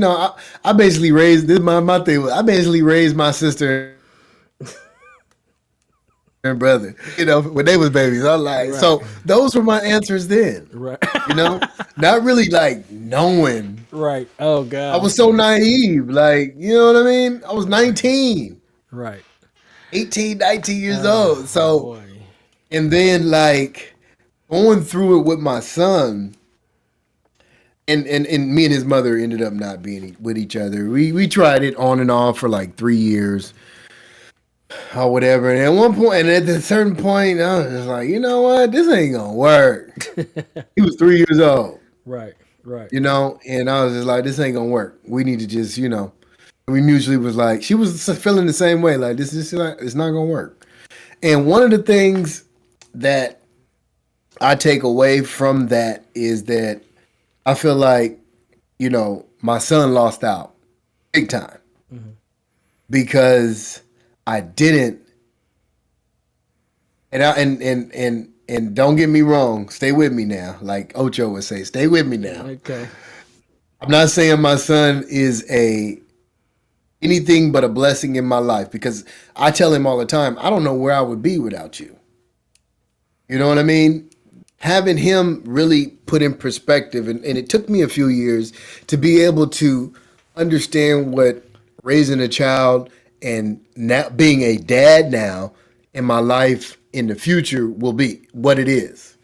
I basically raised this. My thing was, I basically raised my sister and brother. When they was babies. I was like, Right. so those were my answers then. Right. Not really like knowing. Right. Oh I God. was so naive. Like, you know what I mean? I was 19, Right. 18, 19 years Oh old. So, boy. and then like going through it with my son, and me and his mother ended up not being with each other. We tried it on and off for like 3 years or whatever. And at one point, and at a certain point, I was just like, you know what? This ain't gonna work. He was 3 years old. Right. Right. And I was just like, this ain't gonna work. We need to just, we mutually was like, she was feeling the same way, like this is not, it's not gonna work. And one of the things that I take away from that is that I feel like, my son lost out big time because I didn't, and don't get me wrong, stay with me now. Like Ocho would say, stay with me now. Okay. I'm not saying my son is anything but a blessing in my life, because I tell him all the time, I don't know where I would be without you. You know what I mean? Having him really put in perspective, and it took me a few years to be able to understand what raising a child and now being a dad now in my life in the future will be, what it is.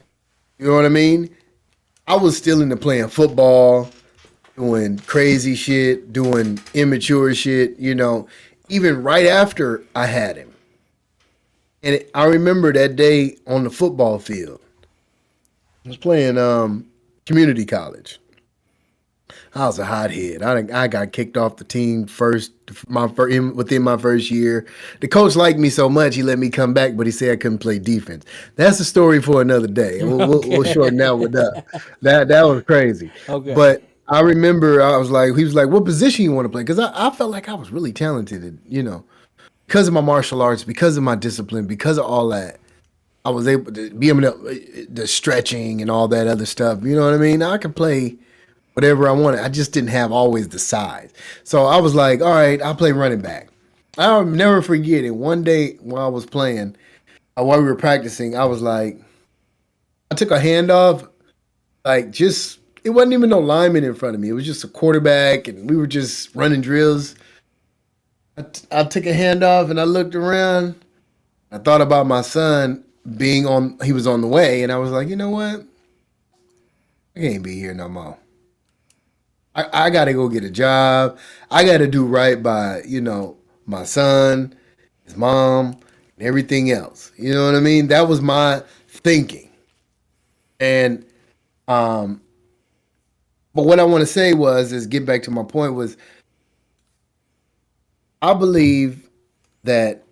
You know what I mean? I was still into playing football, doing crazy shit, doing immature shit, even right after I had him. And I remember that day on the football field. I was playing community college. I was a hothead. I got kicked off the team within my first year. The coach liked me so much he let me come back, but he said I couldn't play defense. That's a story for another day. We'll shorten that one up. That was crazy. Okay. But I remember he was like, "What position you want to play?" Because I felt like I was really talented, because of my martial arts, because of my discipline, because of all that. I was able to be able to the stretching and all that other stuff. You know what I mean? I could play whatever I wanted. I just didn't have always the size. So I was like, all right, I'll play running back. I'll never forget it. One day while I was playing, while we were practicing, I was like, I took a handoff, it wasn't even no lineman in front of me. It was just a quarterback, and we were just running drills. I took a handoff, and I looked around. I thought about my son he was on the way, and I was like, you know what? I can't be here no more. I got to go get a job. I got to do right by, my son, his mom, and everything else. You know what I mean? That was my thinking. And, but what I want to say is get back to my point was, I believe that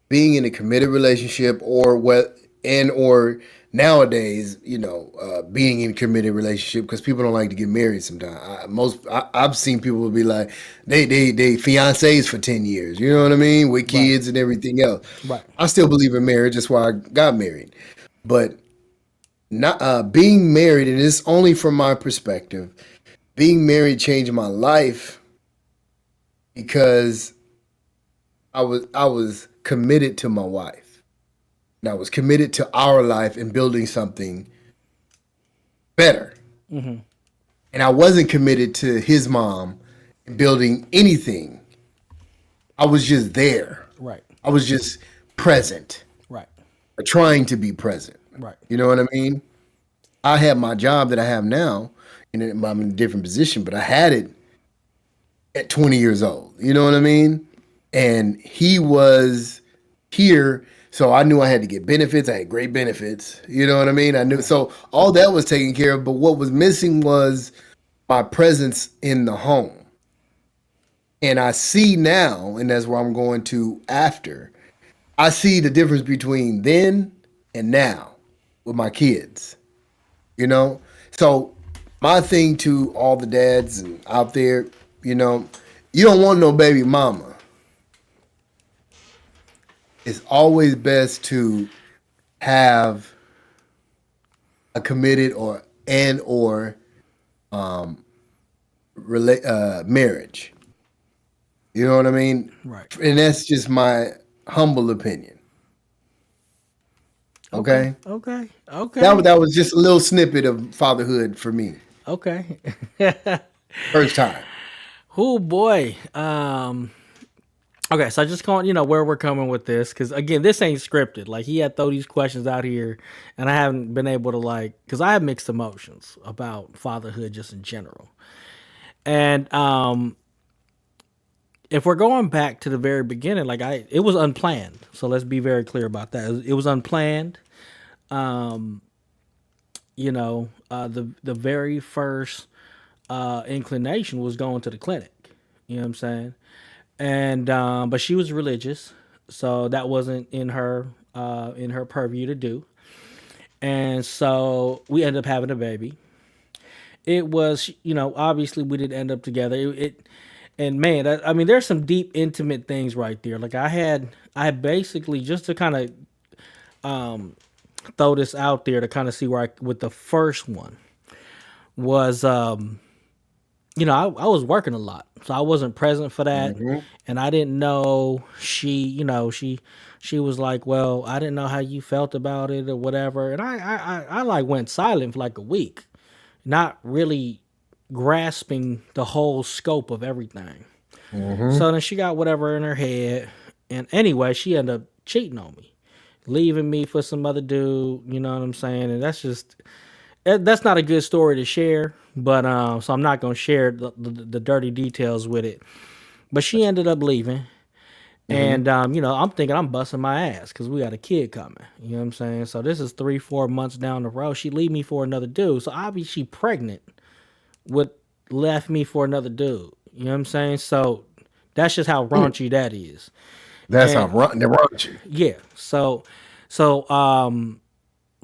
being in a committed relationship or nowadays, being in a committed relationship, because people don't like to get married sometimes. I've seen people be like, they fiancés for 10 years, you know what I mean? With kids and everything else. Right. I still believe in marriage. That's why I got married. But not being married, and it's only from my perspective, being married changed my life because I was committed to my wife. And I was committed to our life and building something better. Mm-hmm. And I wasn't committed to his mom and building anything. I was just there. Right. I was just present. Right. Or trying to be present. Right. You know what I mean? I have my job that I have now, and I'm in a different position, but I had it at 20 years old. You know what I mean? And he was here, so I knew I had to get benefits. I had great benefits. You know what I mean? I knew, so all that was taken care of, but what was missing was my presence in the home. And I see now, and that's where I'm going to after, I see the difference between then and now with my kids. you know. So my thing to all the dads and out there, you know, you don't want no baby mama. It's always best to have a committed or marriage. You know what I mean? Right. And that's just my humble opinion. Okay. Okay, Okay. Okay. that was just a little snippet of fatherhood for me. Okay. First time. Oh boy. Okay, so I just calling, where we're coming with this, because again, this ain't scripted. Like he had throw these questions out here, and I haven't been able to because I have mixed emotions about fatherhood just in general. And if we're going back to the very beginning, it was unplanned. So let's be very clear about that. It was unplanned. The very first inclination was going to the clinic. You know what I'm saying? And but she was religious, so that wasn't in her purview to do. And so we ended up having a baby. It was, obviously we didn't end up together. And man, I mean, there's some deep, intimate things right there. Like I basically, just to kind of throw this out there to kind of see where with the first one was, I was working a lot, so I wasn't present for that, Hmm. and I didn't know she was like, well, I didn't know how you felt about it or whatever, and I like went silent for like a week, not really grasping the whole scope of everything. Hmm. So then she got whatever in her head, and anyway, she ended up cheating on me, leaving me for some other dude. You know what I'm saying? And that's not a good story to share. But so I'm not gonna share the dirty details with it. But she ended up leaving, Hmm. and I'm thinking I'm busting my ass because we got a kid coming. You know what I'm saying? So this is 3-4 months down the road. She leave me for another dude. So obviously she pregnant with left me for another dude. You know what I'm saying? So that's just how raunchy that is. That's how And they raunchy. yeah, so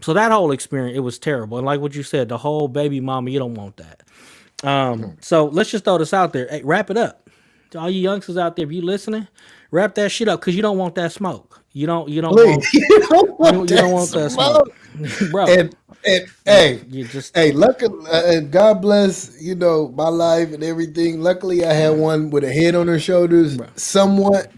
so that whole experience, it was terrible. And like what you said, the whole baby mama, you don't want that. So let's just throw this out there. Hey, wrap it up. To all you youngsters out there, if you listening, wrap that shit up because you don't want that smoke. You don't want Please, you don't want you don't that want that smoke, smoke. bro. And You hey, you just hey, luckily, God bless, my life and everything. Luckily, I had one with a head on her shoulders, bro. somewhat.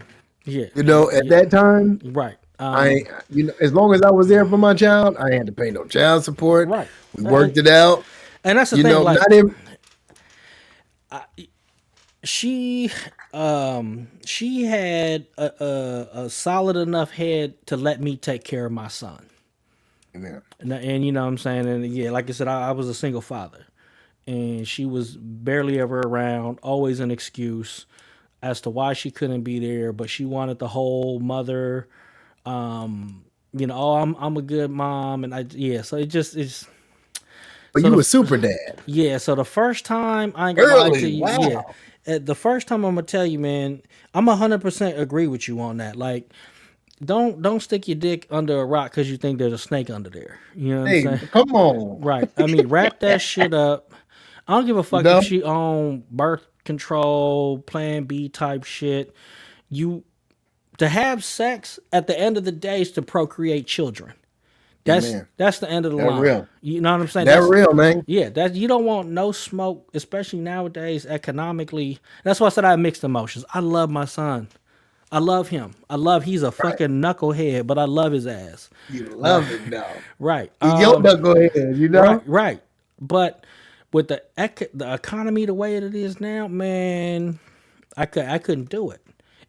Yeah, At yeah, that time, right. as long as I was there for my child, I ain't had to pay no child support. Right. We And worked it out. and that's the thing. Like Not even. she she had a solid enough head to let me take care of my son. Yeah. And you know what I'm saying? And yeah, like I said, I was a single father. And she was barely ever around, always an excuse as to why she couldn't be there, but she wanted the whole mother, oh, I'm a good mom, and so it's But so you the a super dad. yeah, so the first time I ain't gonna lie to Early. you, yeah. Wow. The first time I'm gonna tell you, man, I'm 100% agree with you on that. Like, don't stick your dick under a rock because you think there's a snake under there. You know what I'm Hey, saying? come on. Right. I mean, wrap that shit up. I don't give a You fuck if know? she own birth control, Plan B type shit. You To have sex at the end of the day is to procreate children. That's Amen. that's the end of the That line. real. You know what I'm saying? That That's real, man. yeah. That you don't want no smoke, especially nowadays economically. That's why I said I have mixed emotions. I love my son. I love him. He's a Right. fucking knucklehead, but I love his ass. You Right. love him now. Right. He's your knucklehead, Right. Right. But with the economy the way it is now, man, I couldn't do it.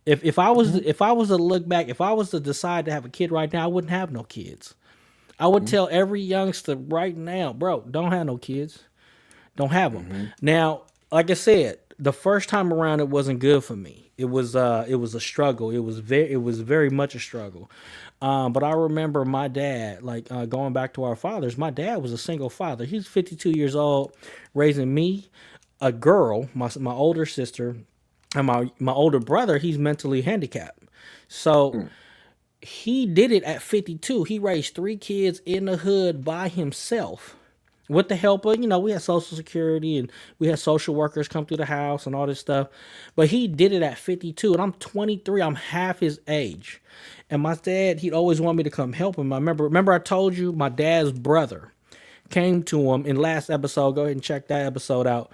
Mhm. If I was to look back, if I was to decide to have a kid right now, I wouldn't have no kids. I would Mhm. tell every youngster right now, bro, don't have no kids. Don't have them. Mhm. Now, like I said, the first time around it wasn't good for me. It was a struggle. It was very much a struggle. But I remember my dad, like going back to our fathers. My dad was a single father. He's 52 years old, raising me, a girl, my older sister, and my older brother. He's mentally handicapped. So Mm. he did it at 52. He raised 3 kids in the hood by himself, with the help of, we had Social Security and we had social workers come through the house and all this stuff. But he did it at 52, and I'm 23. I'm half his age. And my dad, he'd always want me to come help him. I remember I told you my dad's brother came to him in last episode. Go ahead and check that episode out.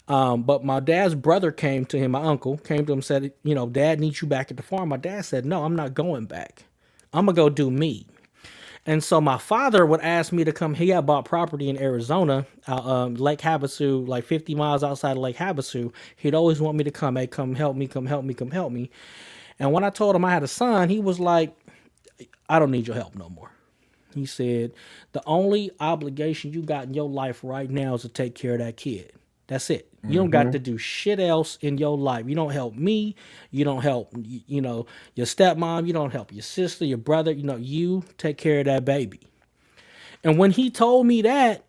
But my dad's brother came to him, my uncle came to him and said, Dad needs you back at the farm. My dad said, no, I'm not going back. I'm going to go do me. And so my father would ask me to come. He had bought property in Arizona, Lake Havasu, like 50 miles outside of Lake Havasu. He'd always want me to come. Hey, come help me, come help me, come help me. And when I told him I had a son, he was like, I don't need your help no more. He said, the only obligation you got in your life right now is to take care of that kid. That's it. You don't got to do shit else in your life. You don't help me. You don't help, your stepmom. You don't help your sister, your brother. You take care of that baby. And when he told me that,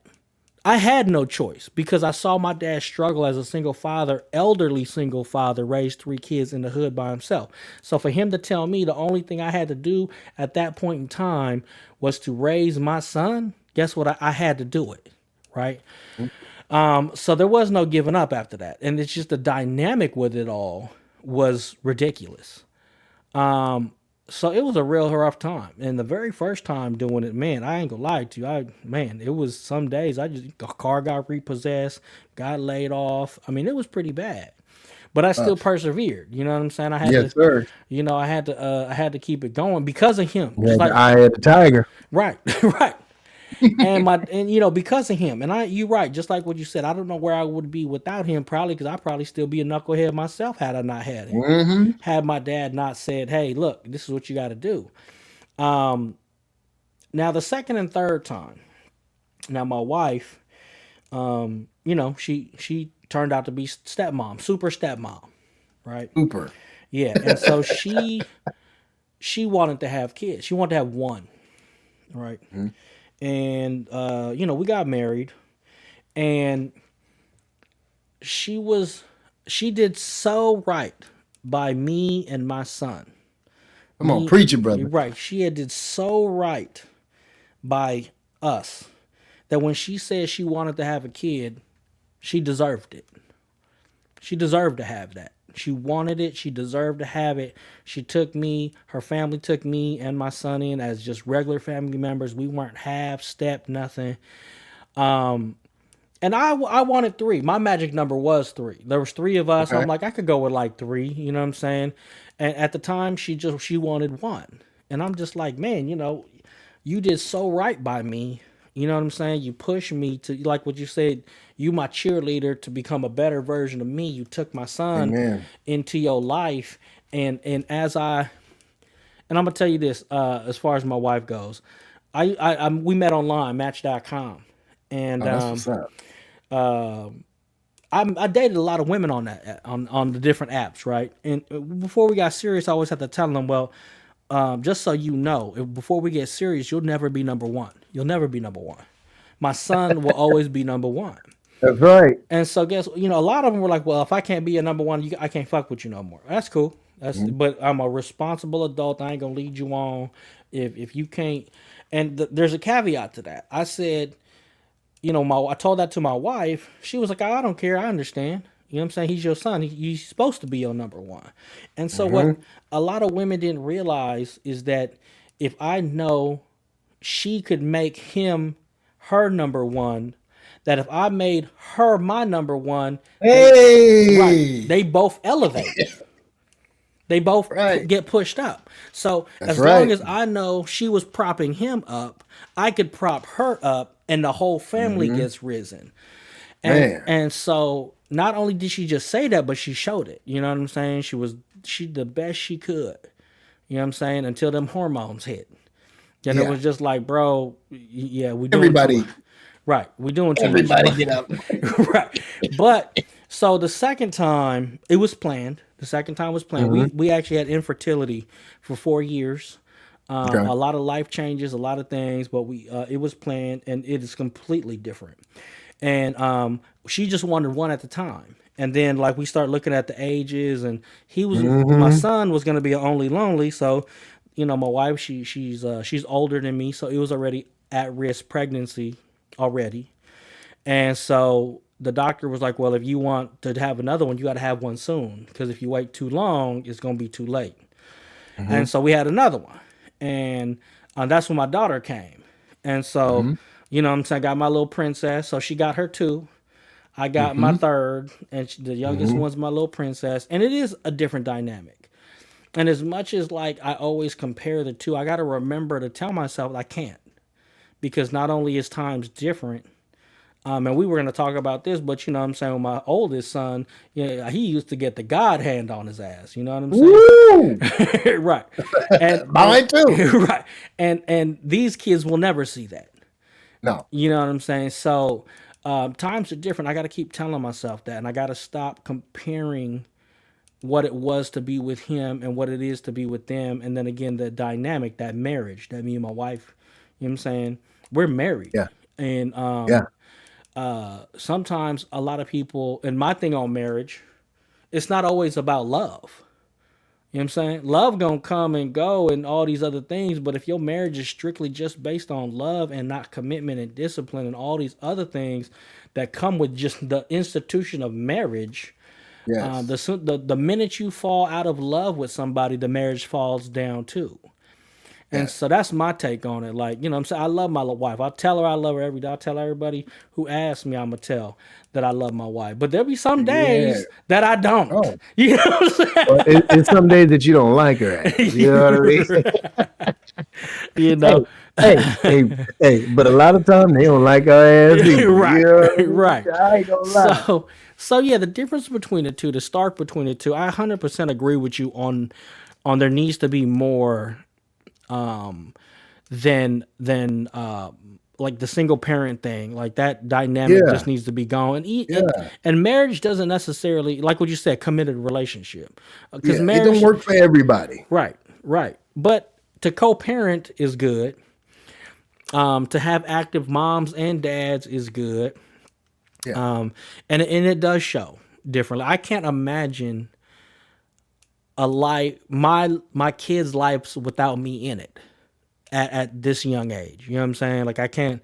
I had no choice because I saw my dad struggle as a single father, elderly single father, raised 3 kids in the hood by himself. So for him to tell me the only thing I had to do at that point in time was to raise my son, guess what? I had to do it, right? So there was no giving up after that. And it's just the dynamic with it all was ridiculous. So it was a real rough time. And the very first time doing it, man, I ain't gonna lie to you. It was some days the car got repossessed, got laid off. I mean, it was pretty bad. But I still persevered. You know what I'm saying? I had Yes, to, sir. I had to keep it going because of him. You Just had like the eye of the tiger. right, right. Because of him, and you're right, just like what you said, I don't know where I would be without him, probably because I'd probably still be a knucklehead myself had I not had him, Mm-hmm. had my dad not said, hey, look, this is what you got to do. um Now the second and third time, now my wife, she turned out to be stepmom, super stepmom, right? Super. Yeah. And so she wanted to have kids, she wanted to have one, right? Mm-hmm. And we got married, and she did so right by me and my son. Come on, Me, preach it, brother. right? She had did so right by us that when she said she wanted to have a kid, she deserved it. She deserved to have that. She wanted it. She deserved to have it. She took me, her family took me and my son in as just regular family members. We weren't half step, nothing. And I wanted 3. My magic number was 3. There was 3 of us. I'm Okay. like, I could go with like 3, you know what I'm saying? And at the time she wanted 1. And I'm just like, man, you did so right by me. You know what I'm saying? You pushed me to, like what you said, you my cheerleader to become a better version of me. You took my son Amen. into your life. And I'm gonna tell you this, as far as my wife goes, we met online, Match.com. And Oh, that's what's up. I dated a lot of women on that on the different apps, right? And before we got serious, I always had to tell them, well, just so you know, before we get serious, you'll never be number one. You'll never be number one. My son will always be number one. That's right. And so a lot of them were like, well, if I can't be a number one, I can't fuck with you no more. That's cool. But I'm a responsible adult. I ain't gonna lead you on if you can't. And there's a caveat to that. I said, I told that to my wife. She was like, I don't care. I understand. You know what I'm saying? He's your son. He's supposed to be your number one. And so what a lot of women didn't realize is that if I know she could make him her number one, that if I made her my number one, Hey. they both elevate. They both Right. get pushed up. So That's as long right. as I know she was propping him up, I could prop her up, and the whole family gets risen. Man. And so not only did she just say that, but she showed it. You know what I'm saying? She the best she could. You know what I'm saying? Until them hormones hit. Then it Yeah. was just like, bro, yeah, we doing Everybody. right. We doing too Everybody much. get up. Right. But so the second time it was planned. The second time was planned. We actually had infertility for 4 years. Okay. A lot of life changes, a lot of things, but it was planned, and it is completely different. And she just wanted one at the time. And then like we start looking at the ages, and my son was gonna be an only lonely, so my wife, she's older than me, so it was already at risk pregnancy already. And so the doctor was like, well, if you want to have another one, you got to have one soon. Because if you wait too long, it's going to be too late. Mm-hmm. And so we had another one. And that's when my daughter came. And so, Mm-hmm. you know what I'm saying? I got my little princess. So she got her two. I got my Mm-hmm. third. And the youngest Mm-hmm. one's my little princess. And it is a different dynamic. And as much as like I always compare the two, I got to remember to tell myself I can't. Because not only is times different, and we were going to talk about this, but you know what I'm saying, with my oldest son, yeah, he used to get the God hand on his ass. You know what I'm saying? Woo! Right. And Mine too. right. And these kids will never see that. No. You know what I'm saying? So times are different. I got to keep telling myself that, and I got to stop comparing what it was to be with him and what it is to be with them. And then again, the dynamic, that marriage that me and my wife, you know what I'm saying? We're married. Yeah. And Yeah. sometimes a lot of people, and my thing on marriage, it's not always about love. You know what I'm saying? Love gonna come and go and all these other things, but if your marriage is strictly just based on love and not commitment and discipline and all these other things that come with just the institution of marriage, Yes. the minute you fall out of love with somebody, the marriage falls down too. And Yes. so that's my take on it. Like, you know what I'm saying? I love my wife. I tell her I love her every day. I tell everybody who asks me, I'm going to tell that I love my wife. But there'll be some Yeah. days that I don't. Oh. You know Well, what it's some days that you don't like her I'm ass. You know what I mean? saying? You Hey, know? but a lot of time they don't like our ass either. Right, You know what I right. mean? I ain't gonna lie. So yeah, the difference between the two, the stark between the two, I 100% agree with you on there needs to be more than like the single parent thing. Like that dynamic just Yeah, needs to be gone. yeah, And marriage doesn't necessarily, like what you said, committed relationship, because yeah. It don't marriage, work for everybody. right, right. But to co-parent is good. To have active moms and dads is good. Yeah, And it does show differently. I can't imagine a life, my kids' lives without me in it at this young age. You know what I'm saying? Like I can't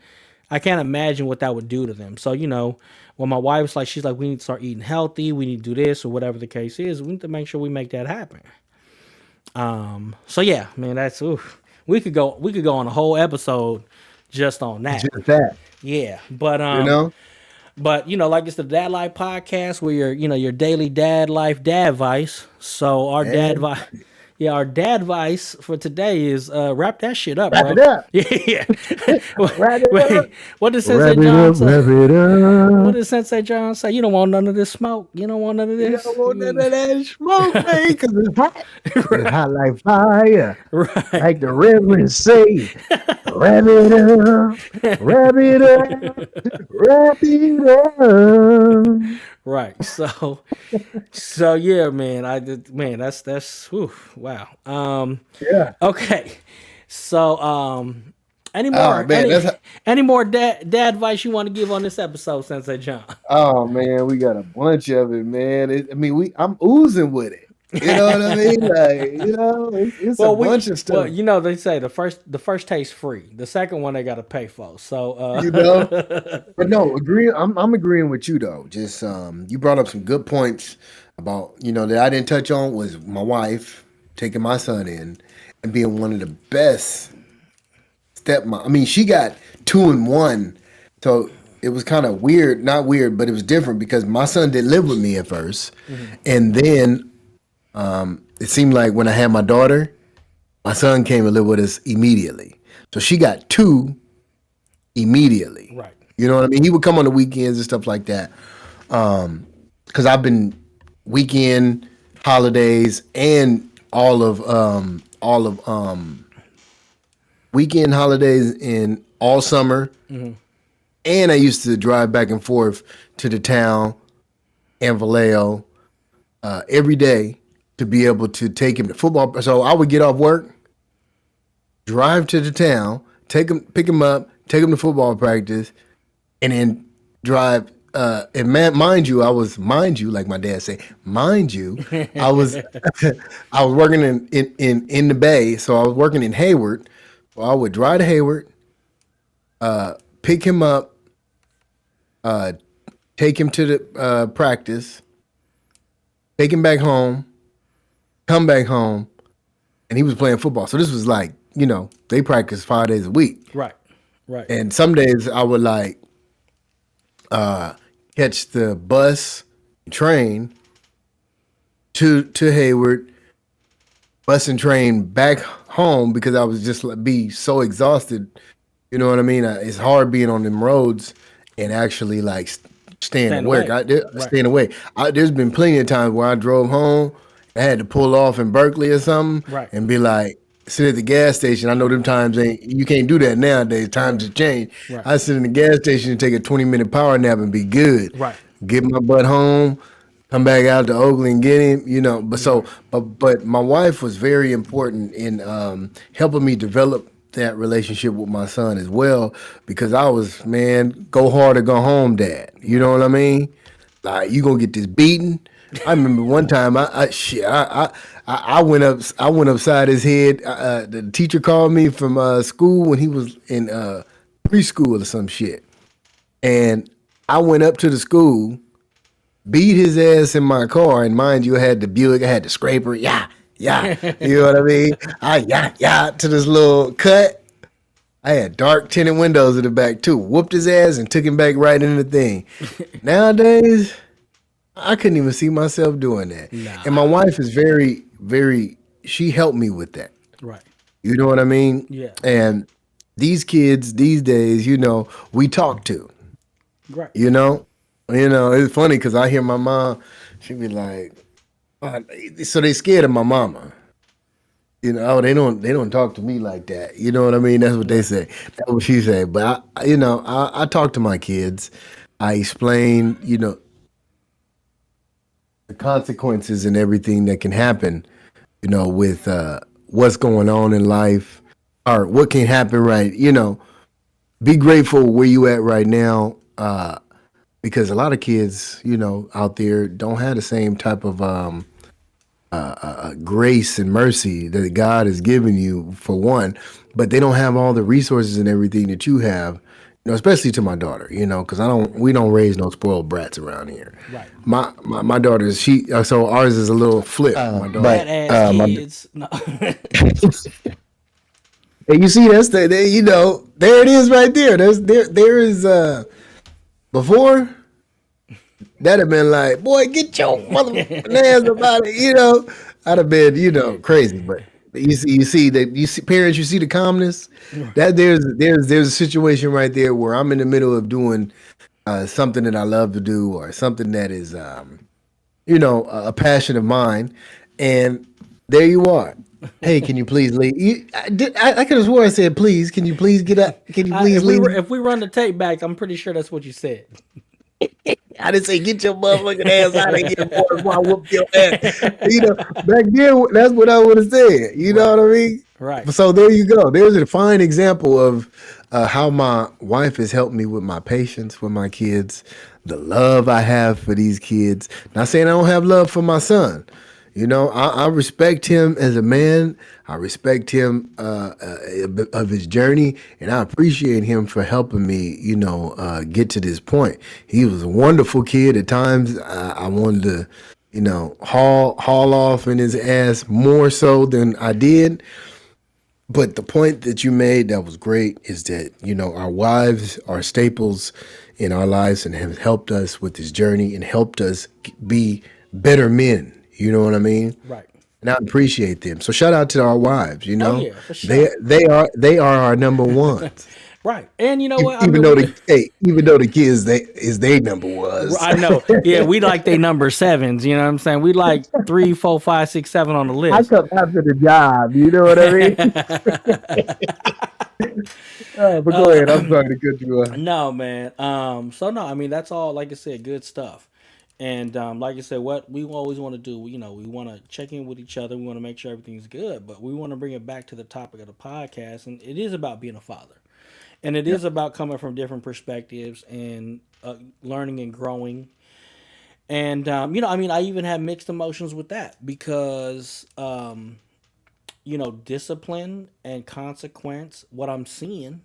imagine what that would do to them. So, you know, when my wife's like, she's like, we need to start eating healthy, we need to do this or whatever the case is, we need to make sure we make that happen. So yeah, man, that's oof. We could go on a whole episode just on that. just that. Yeah. But You know. you know, like it's the Dad Life podcast where your daily dad life dad advice. So our dad And advice, yeah, our dad advice for today is wrap that shit up, wrap bro. it up. Yeah. Wrap it up. Wait, what did Sensei Wrap it John up. say? Wrap it What up. did Sensei John say? You don't want none of this smoke. You don't want none of You this. don't want none of that smoke, man, because it's hot. It's hot like fire. Right. Like the Reverend say, wrap it up, wrap it up, wrap it up. Right. So yeah, man. Man, that's whew, wow. Yeah. Okay. So any Oh more man, that's any more dad advice you want to give on this episode, Sensei John? oh man, we got a bunch of it, man. I mean, I'm oozing with it. You know what I mean? Like, it's a bunch of Well, stuff. you know, they say the first taste free. The second one they gotta pay for. So You know, but no, agree. I'm agreeing with you though. Just you brought up some good points about that I didn't touch on was my wife taking my son in and being one of the best stepmom. I mean, she got 2 and 1, so it was kind of weird. Not weird, but it was different because my son didn't live with me at first, and then it seemed like when I had my daughter, my son came and lived with us immediately. So she got two immediately. right. You know what I mean? He would come on the weekends and stuff like that. Because I've been weekend holidays and all of weekend holidays in all summer. And I used to drive back and forth to the town and Vallejo every day to be able to take him to football. So I would get off work, drive to the town, pick him up, take him to football practice, and then drive. And mind you, like my dad say, mind you, I was I was working in the Bay, so I was working in Hayward. So I would drive to Hayward, pick him up, uh, take him to the practice, take him back home, come back home, and he was playing football. So this was like, they practice 5 days a week. Right. Right. And some days I would like catch the bus, train to Hayward, bus and train back home because I was just like, be so exhausted. You know what I mean? It's hard being on them roads and actually like staying at work. Staying away. There's been plenty of times where I drove home, I had to pull off in Berkeley or something, Right. and be like, sit at the gas station. I know them times you can't do that nowadays. Times have changed. Right. I sit in the gas station and take a 20-minute power nap and be good. Right. Get my butt home, come back out to Oakland and get him. But my wife was very important in helping me develop that relationship with my son as well, because I was, man, go hard or go home, dad. You know what I mean? Like, you gonna get this beating. I remember one time I went upside his head. The teacher called me from school when he was in preschool or some shit, and I went up to the school, beat his ass in my car, and mind you, I had the Buick, I had the scraper, yeah, you know what I mean? To this little cut. I had dark tinted windows in the back too. Whooped his ass and took him back right into the thing. Nowadays, I couldn't even see myself doing that. Nah. And my wife is very, very, she helped me with that. Right. You know what I mean? Yeah. And these kids these days, we talk to. Right. It's funny because I hear my mom, she be like, so they scared of my mama. They don't talk to me like that. You know what I mean? That's what they say. That's what she say. But I talk to my kids. I explain, the consequences and everything that can happen, with what's going on in life or what can happen, right? Be grateful where you at right now, because a lot of kids, out there don't have the same type of grace and mercy that God has given you, for one, but they don't have all the resources and everything that you have. Especially to my daughter, because we don't raise no spoiled brats around here. Right. My daughter, so ours is a little flip. My daughter, badass kids. No. And you see, that's there it is right there. There is before that'd have been like, boy, get your motherfucking ass about it. I'd have been crazy, but. You see parents, you see the calmness. That there's a situation right there where I'm in the middle of doing something that I love to do, or something that is a passion of mine, and there you are. Hey, can you please leave? I could have swore I said, please. Can you please get up? Can you please leave? If we run the tape back, I'm pretty sure that's what you said. I didn't say get your motherfucking ass out of here before I whoop your ass. Back then, that's what I would have said. You know what I mean? Right. So there you go. There's a fine example of how my wife has helped me with my patience with my kids, the love I have for these kids. Not saying I don't have love for my son. I respect him as a man. I respect him of his journey, and I appreciate him for helping me, get to this point. He was a wonderful kid. At times, I wanted to, haul off in his ass more so than I did. But the point that you made that was great is that, our wives are staples in our lives and have helped us with this journey and helped us be better men. You know what I mean? Right. And I appreciate them. So shout out to our wives. Oh, yeah, for sure. They are our number ones. Right. And you know what? Even though the kids is their number ones. I know. Yeah, we like they number sevens. You know what I'm saying? We like 3, 4, 5, 6, 7 on the list. I come after the job. You know what I mean? But go ahead. I'm sorry to cut you off. No, man. So no, I mean, that's all. Like I said, good stuff. And like I said, what we always want to do, we want to check in with each other. We want to make sure everything's good, but we want to bring it back to the topic of the podcast, and it is about being a father, and it is about coming from different perspectives and learning and growing. And I even have mixed emotions with that because discipline and consequence. What I'm seeing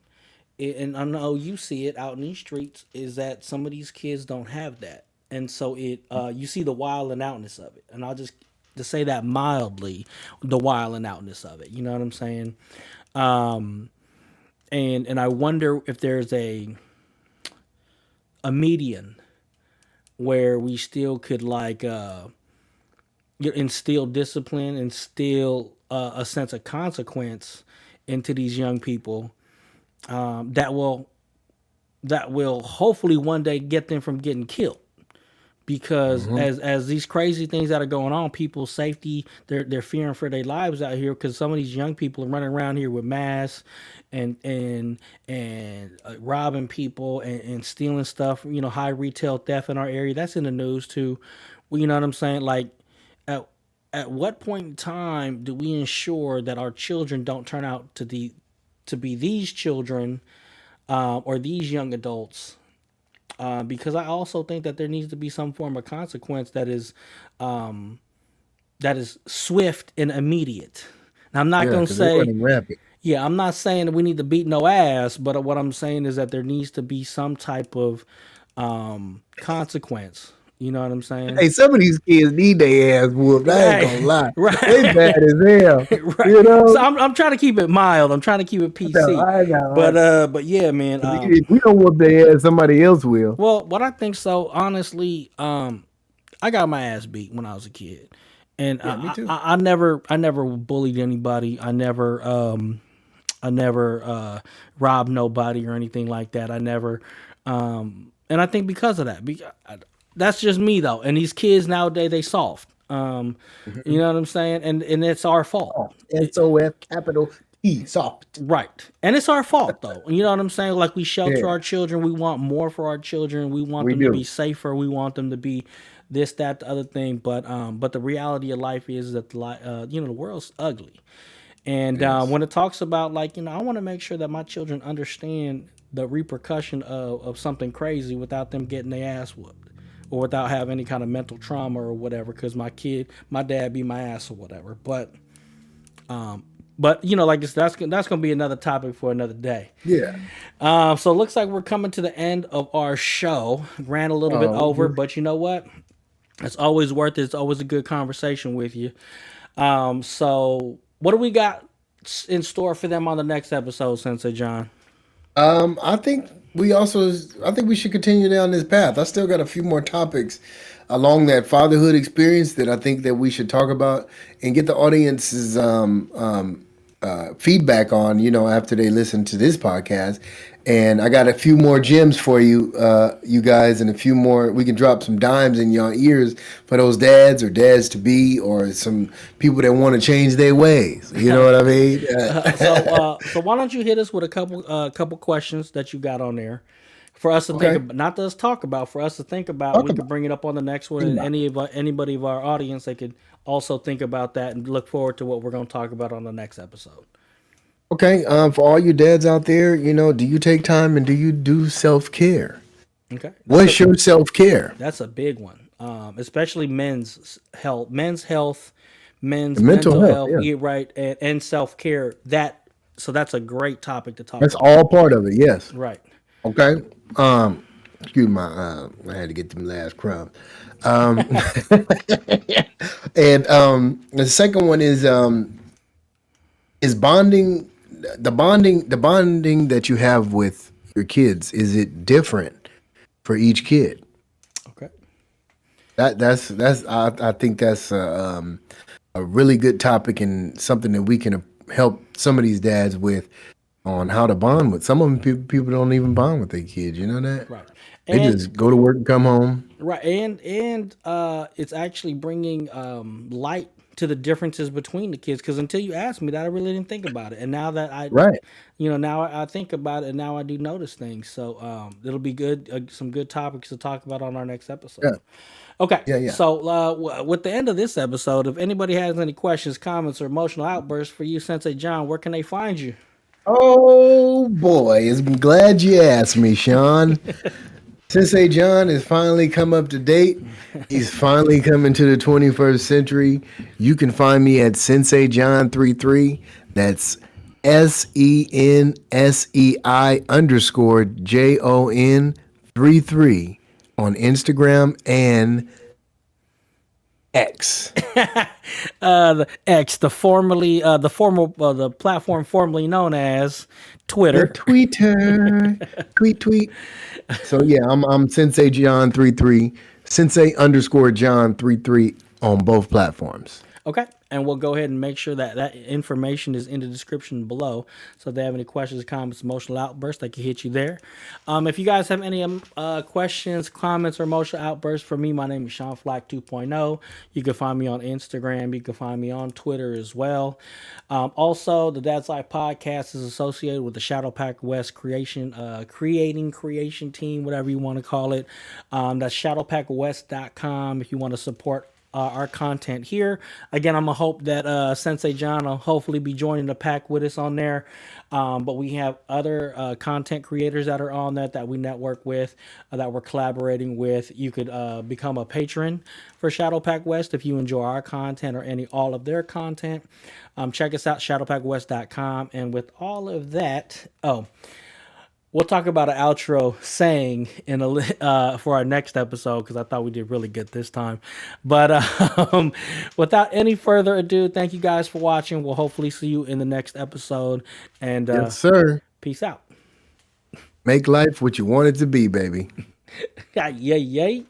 and I know you see it out in these streets, is that some of these kids don't have that, and so you see the wild and outness of it, and I'll just to say that mildly, the wild and outness of it. You know what I'm saying? Um, and I wonder if there's a median where we still could like instill discipline, instill a sense of consequence into these young people, that will hopefully one day get them from getting killed. Because Hmm. as these crazy things that are going on, people's safety, they're fearing for their lives out here. Because some of these young people are running around here with masks and robbing people and stealing stuff. You know, high retail theft in our area. That's in the news too. Well, you know what I'm saying? Like, at at what point in time do we ensure that our children don't turn out to be these children, or these young adults, because I also think that there needs to be some form of consequence um, that is swift and immediate. Now, I'm not Yeah, going to because they're say, running rampant. yeah, I'm not saying that we need to beat no ass, but what I'm saying is that there needs to be some type of consequence. You know what I'm saying? Hey, some of these kids need their ass whooped. I ain't gonna Right, lie. They bad right, as hell. right. You So know? I'm trying to keep it mild. I'm trying to keep it No, PC. I know. But yeah, man. 'Cause if we don't whoop their ass, somebody else will. Well, what I think so, honestly, I got my ass beat when I was a kid, and Yeah, me too. I never bullied anybody. I never robbed nobody or anything like that. I never, and I think because of that, that's just me though. And these kids nowadays, they soft. You Mhm. know what I'm saying? And it's our fault. Soft. SOF capital T soft. Right. And it's our fault though. You know what I'm saying? Like, we shelter Yeah, our children. We want more for our children. We want we them to be do. safer. We want them to be this, that, the other thing. But the reality of life is that the world's ugly. And Yes. when it talks about, like, I want to make sure that my children understand the repercussion of something crazy without them getting their ass whooped, or without having any kind of mental trauma or whatever. Because my dad beat my ass or whatever. But like this, that's gonna be another topic for another day. Yeah. So it looks like we're coming to the end of our show. Ran a little bit over, Mhm. but you know what? It's always worth it. It's always a good conversation with you. So what do we got in store for them on the next episode, Sensei John? I think I think we should continue down this path. I still got a few more topics along that fatherhood experience that I think that we should talk about and get the audience's feedback on, after they listen to this podcast. And I got a few more gems for you, you guys, and a few more. We can drop some dimes in your ears for those dads or dads to be, or some people that want to change their ways. You know what I mean? So why don't you hit us with a couple questions that you got on there for us to think Okay. about, not to us talk about, for us to think about. Talk We could about bring it up on the next one, it. and anybody of our audience, they could also think about that and look forward to what we're going to talk about on the next episode. Okay, for all you dads out there, do you take time and do you do self care? Okay, What's your self care? that's a big one, especially men's health, men's Mental mental health, health. yeah, Yeah, right, and self care. That's a great topic to talk that's about. all part of it. Yes. Right. Okay. Excuse my. I had to get them last crumbs. Um, and the second one is bonding. The bonding that you have with your kids, is it different for each kid? Okay. That's I think that's a really good topic and something that we can help some of these dads with on how to bond with. Some of them people don't even bond with their kids. You know that? Right. They And just go to work and come home. right, and it's actually bringing light to the differences between the kids. Because until you asked me that, I really didn't think about it. And now that Right. now I think about it, and now I do notice things. So it'll be good, some good topics to talk about on our next episode. Yeah. Okay, Yeah. Yeah. so with the end of this episode, if anybody has any questions, comments, or emotional outbursts for you, Sensei John, where can they find you? Oh boy, I'm glad you asked me, Sean. Sensei John has finally come up to date. He's finally coming to the 21st century. You can find me at Sensei John 33. That's SENSEI_JON33 on Instagram and X. The X, the platform formerly known as The Twitter. Twitter. Tweet. So yeah, I'm Sensei Jon 33, Sensei_Jon 33 on both platforms. Okay, and we'll go ahead and make sure that that information is in the description below. So if they have any questions, comments, emotional outbursts, they can hit you there. If you guys have any questions, comments, or emotional outbursts for me, my name is Sean Flac 2.0. You can find me on Instagram. You can find me on Twitter as well. Also, the Dad's Life podcast is associated with the Shadow Pack West creation team, whatever you want to call it. That's shadowpackwest.com if you want to support our content here. Again, I'm gonna hope that Sensei Jon will hopefully be joining the pack with us on there. But we have other content creators that are on that we network with, that we're collaborating with. You could become a patron for Shadow Pack West if you enjoy our content or all of their content. Check us out, shadowpackwest.com. And with all of that, we'll talk about an outro saying for our next episode, because I thought we did really good this time. But without any further ado, thank you guys for watching. We'll hopefully see you in the next episode. And Yes, sir. peace out. Make life what you want it to be, baby. Yay, yay.